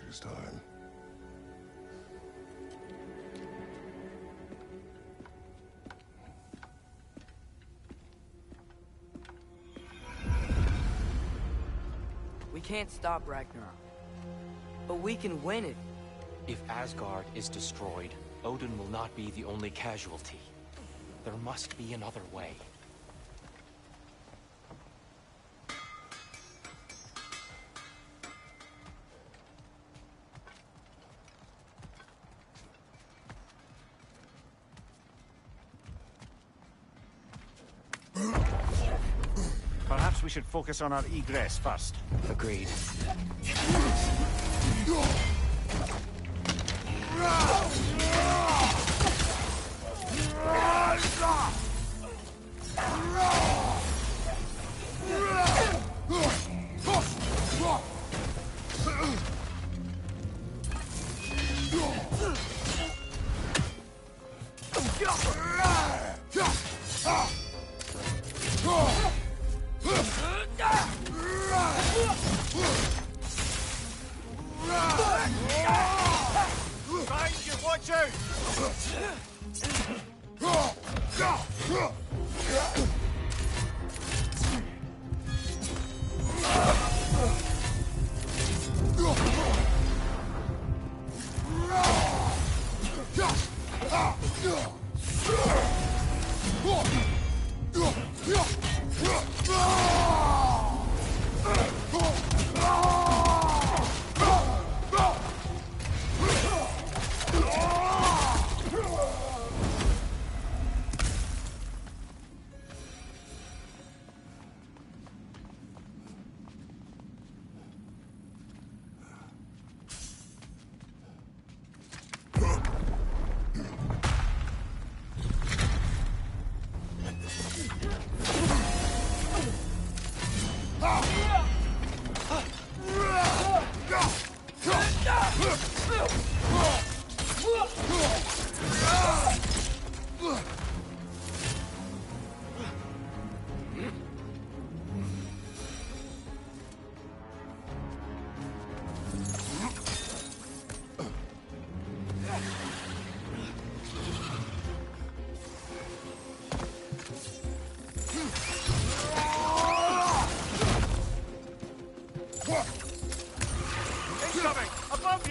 is time. We can't stop Ragnarok. But we can win it. If Asgard is destroyed, Odin will not be the only casualty. There must be another way. Perhaps we should focus on our egress first. Agreed. Behind you, watch out! Incoming! Above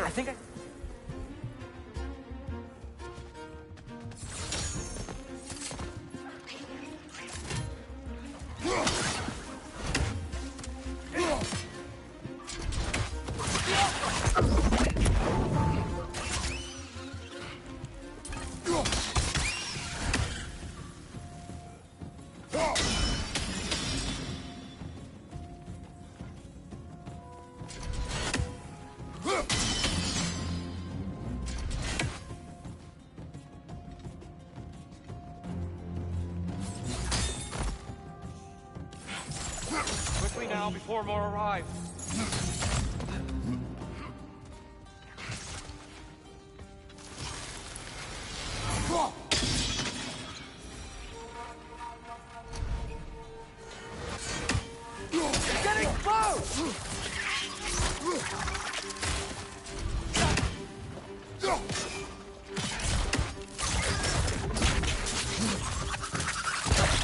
here! I think I... Quickly now, before more arrive. Getting close!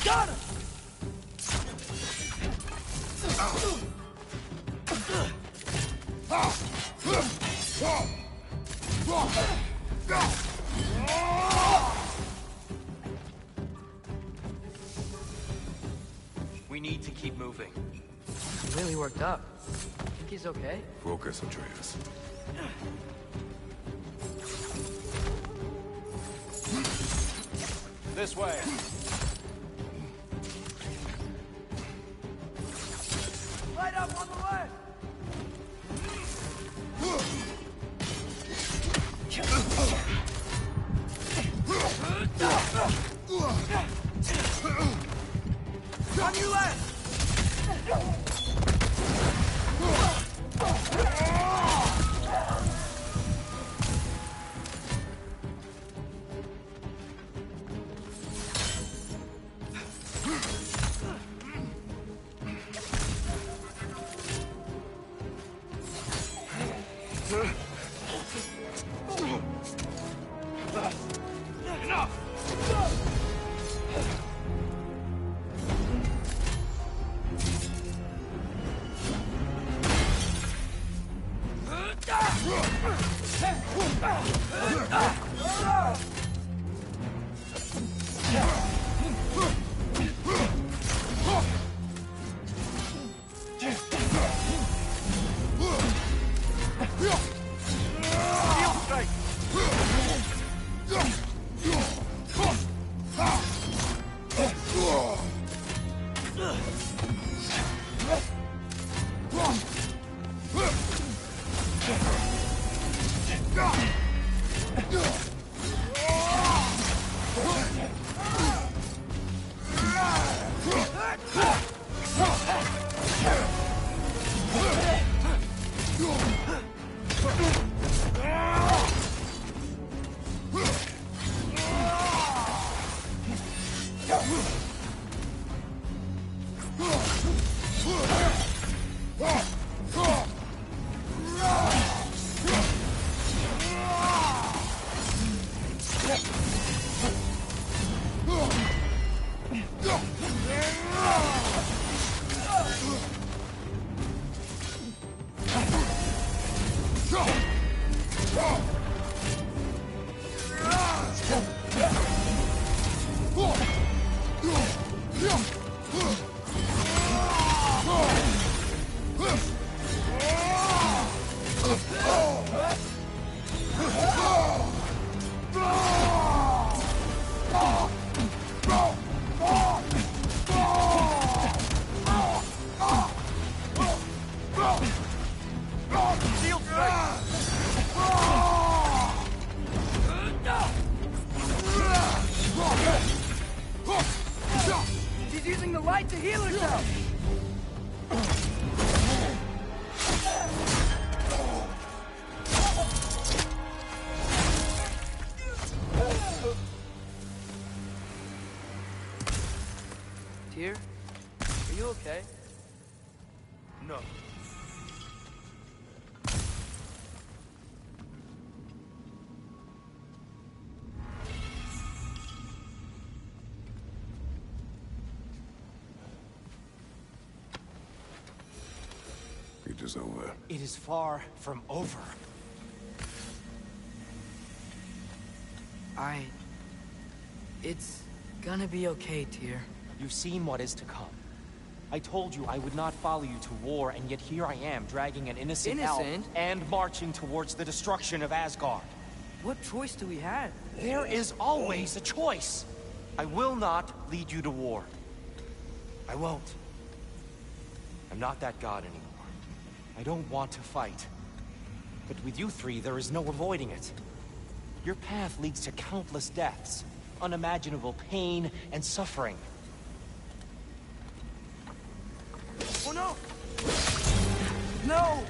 Got him! We need to keep moving. He's really worked up. Think he's okay? Focus, Atreus. This way. Light up on the left! On your left! She's using the light to heal herself! Tyr? Are you okay? No. It is over. It is far from over. It's gonna be okay, Tyr. You've seen what is to come. I told you I would not follow you to war, and yet here I am, dragging an innocent elf and marching towards the destruction of Asgard. What choice do we have? There is always a choice. I will not lead you to war. I won't. I'm not that god anymore. I don't want to fight. But with you three, there is no avoiding it. Your path leads to countless deaths, unimaginable pain and suffering. Oh no! No!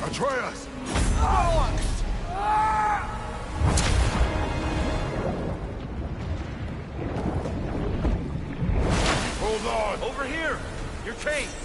Atreus! Hold on! Over here! Your chains!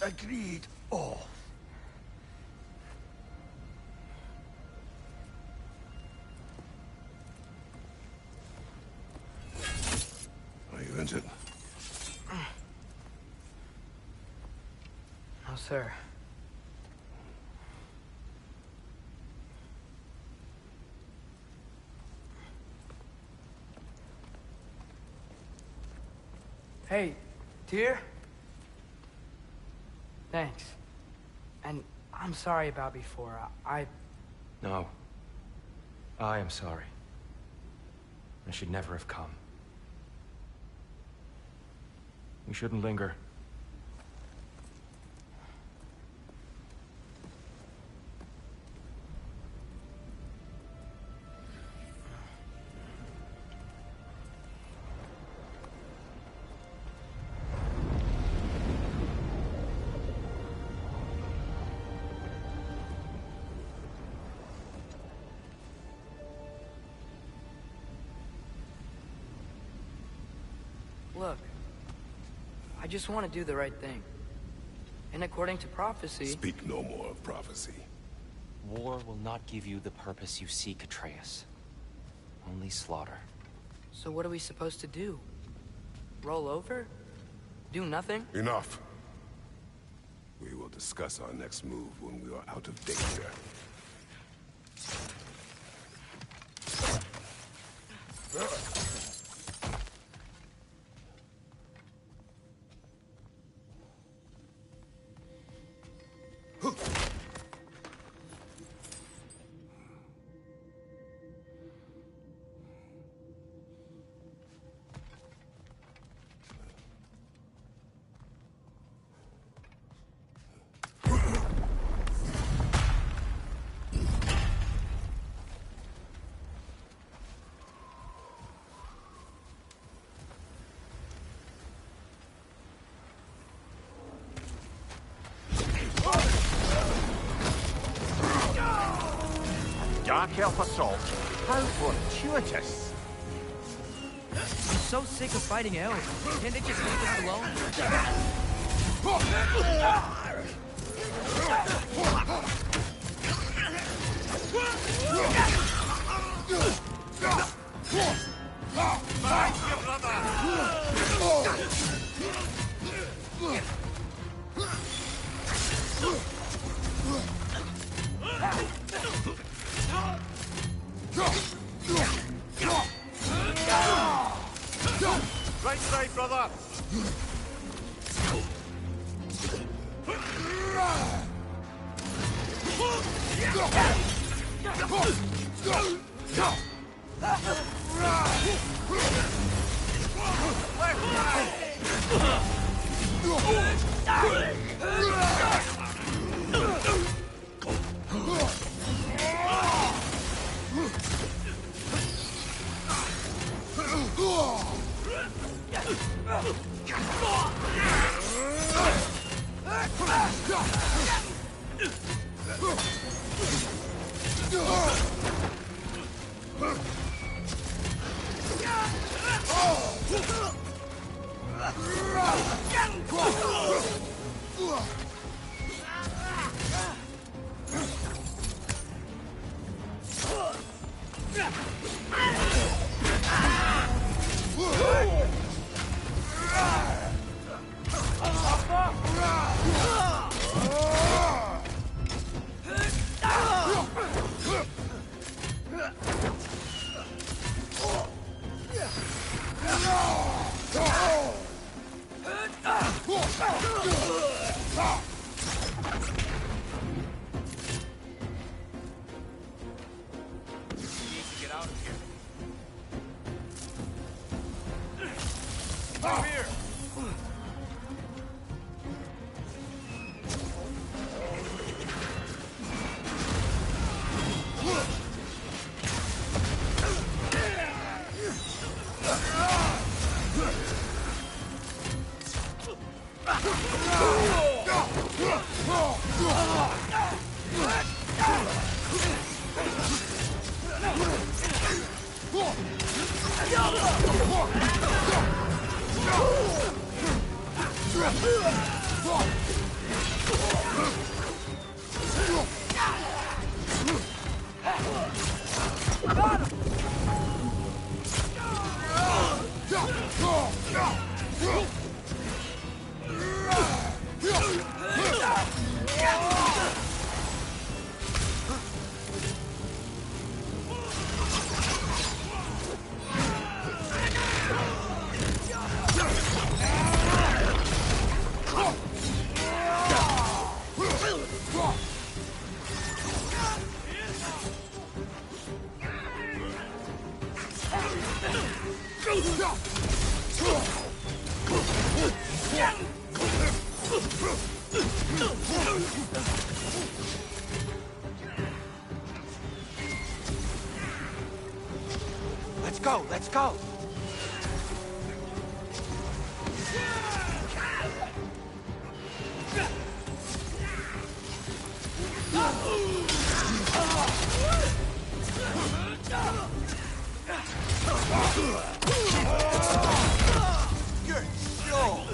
Agreed. Oh. Are you injured? No, sir. Hey, Tyr? Thanks. And I'm sorry about before. No. I am sorry. I should never have come. We shouldn't linger. Look, I just want to do the right thing. And according to prophecy... Speak no more of prophecy. War will not give you the purpose you seek, Atreus. Only slaughter. So what are we supposed to do? Roll over? Do nothing? Enough. We will discuss our next move when we are out of danger. Dark Elf Assault. How fortuitous. I'm so sick of fighting elves. Can't they just leave us alone? Right side, brother! Let's go, let's go! You're slow.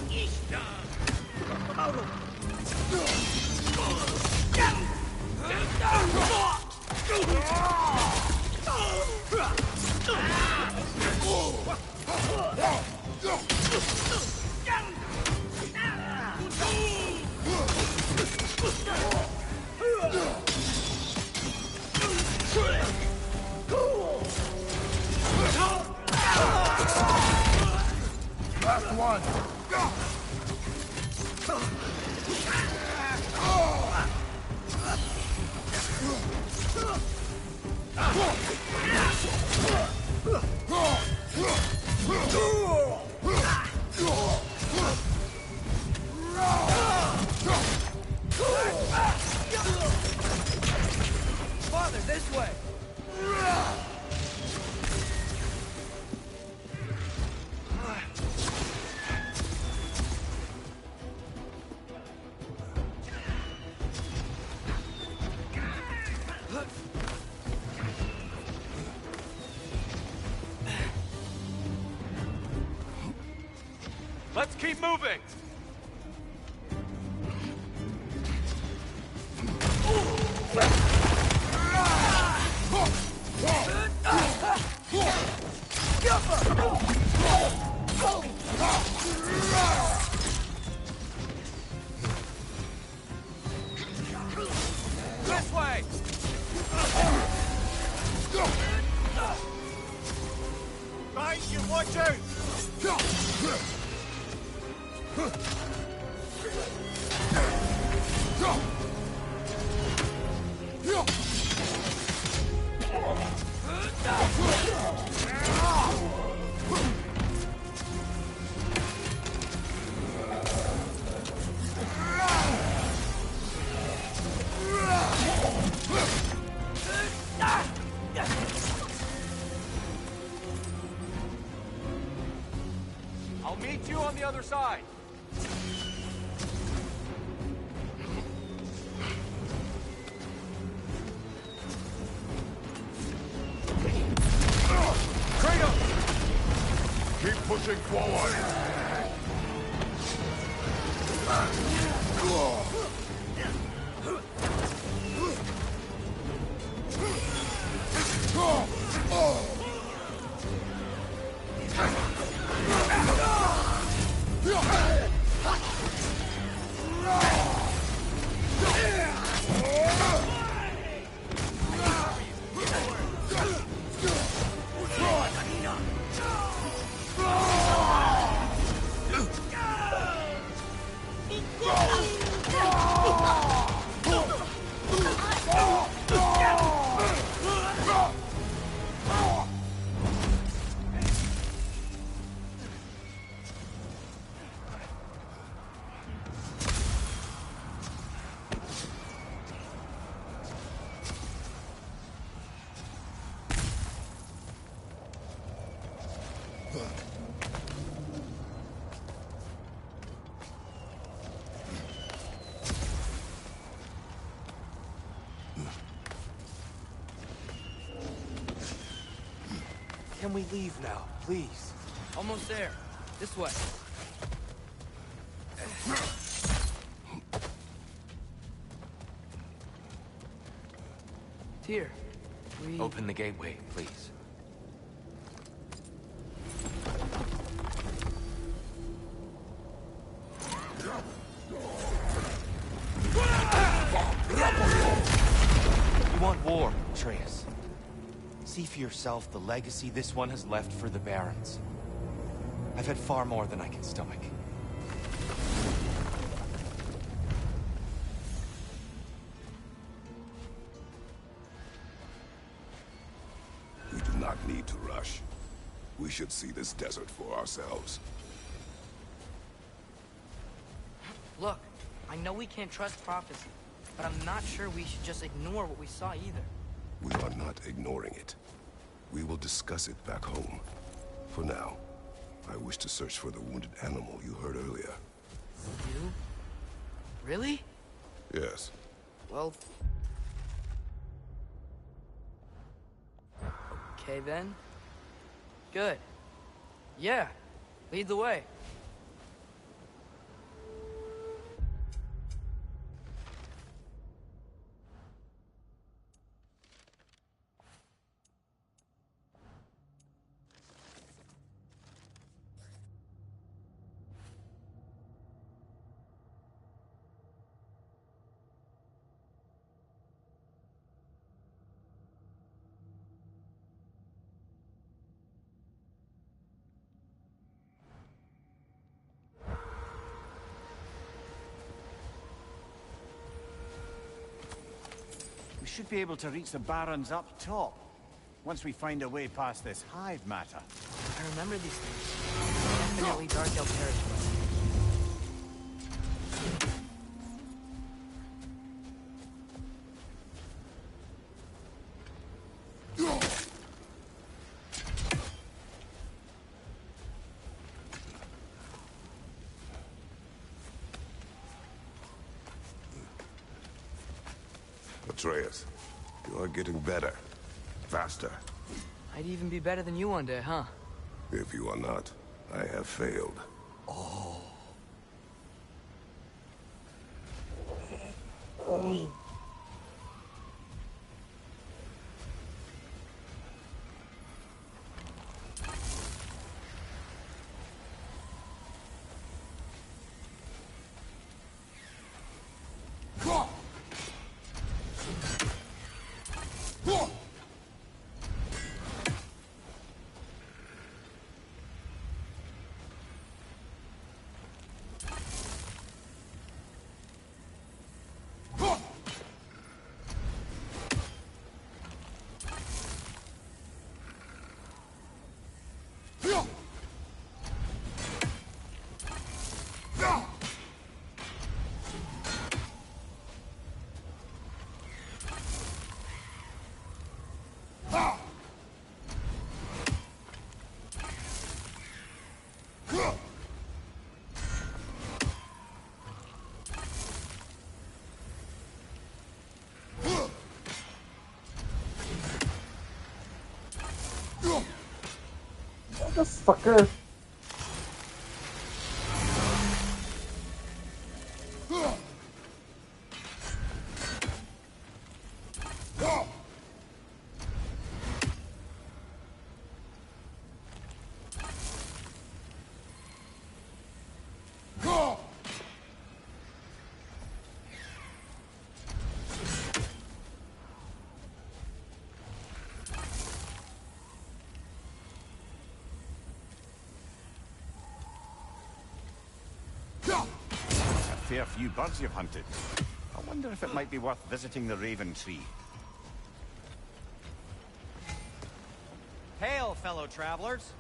Last one. Father, this way! Let's keep moving! This way! Right, you watch out! I'll I'll meet you on the other side. Keep pushing forward! Can we leave now, please? Almost there. This way. Tyr, we... Open the gateway, please. You want war, Atreus. See for yourself the legacy this one has left for the Barons. I've had far more than I can stomach. We do not need to rush. We should see this desert for ourselves. Look, I know we can't trust prophecy, but I'm not sure we should just ignore what we saw either. We are not ignoring it. We will discuss it back home. For now, I wish to search for the wounded animal you heard earlier. You? Really? Yes. Well... Okay then. Good. Yeah. Lead the way. We should be able to reach the Barons up top, once we find a way past this hive matter. I remember these things. Definitely Dark Elf territory. Atreus, you are getting better. Faster. I'd even be better than you one day, huh? If you are not, I have failed. Oh. Motherfucker. A fair few birds you've hunted. I wonder if it might be worth visiting the Raven Tree. Hail, fellow travelers.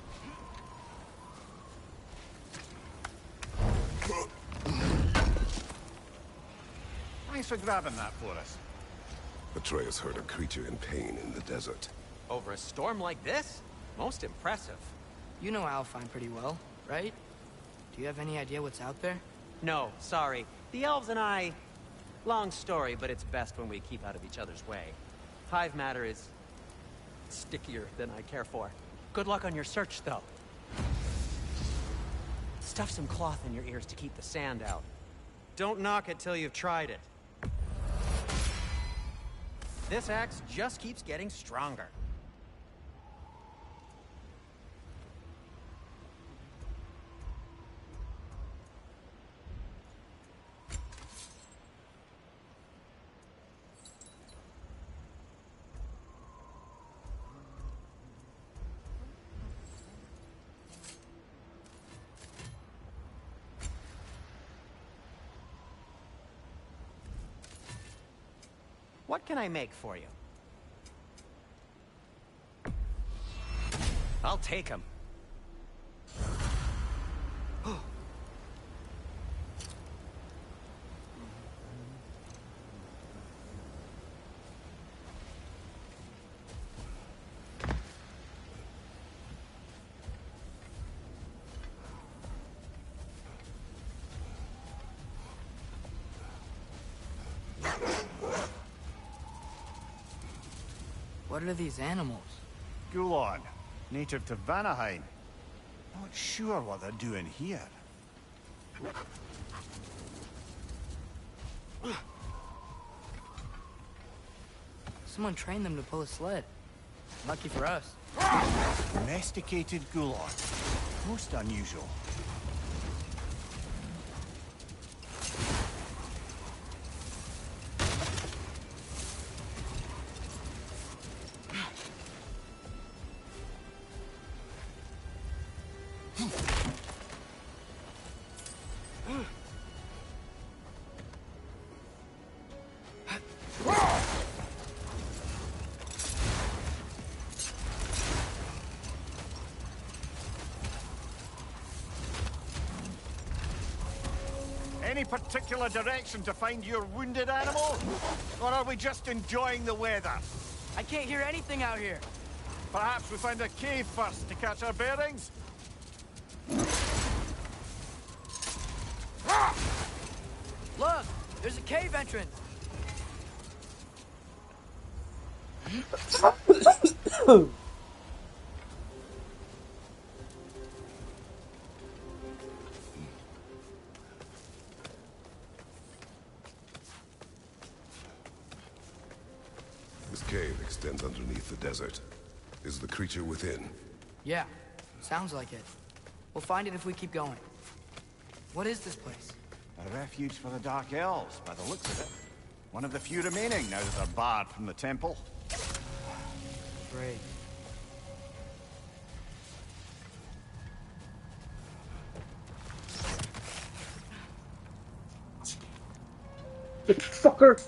Thanks for grabbing that for us. Atreus heard a creature in pain in the desert. Over a storm like this? Most impressive. You know Alfheim pretty well, right? Do you have any idea what's out there? No, sorry. The elves and I... Long story, but it's best when we keep out of each other's way. Hive matter is... stickier than I care for. Good luck on your search, though. Stuff some cloth in your ears to keep the sand out. Don't knock it till you've tried it. This axe just keeps getting stronger. What can I make for you? I'll take him. What are these animals? Gulon, native to Vanaheim. Not sure what they're doing here. Someone trained them to pull a sled. Lucky for us. Domesticated Gulon. Most unusual. Any particular direction to find your wounded animal? Or are we just enjoying the weather? I can't hear anything out here. Perhaps we find a cave first to catch our bearings? Look! There's a cave entrance! This cave extends underneath the desert. Is the creature within? Yeah, sounds like it. We'll find it if we keep going. What is this place? A refuge for the Dark Elves, by the looks of it. One of the few remaining now that they're barred from the temple. Great. Fucker.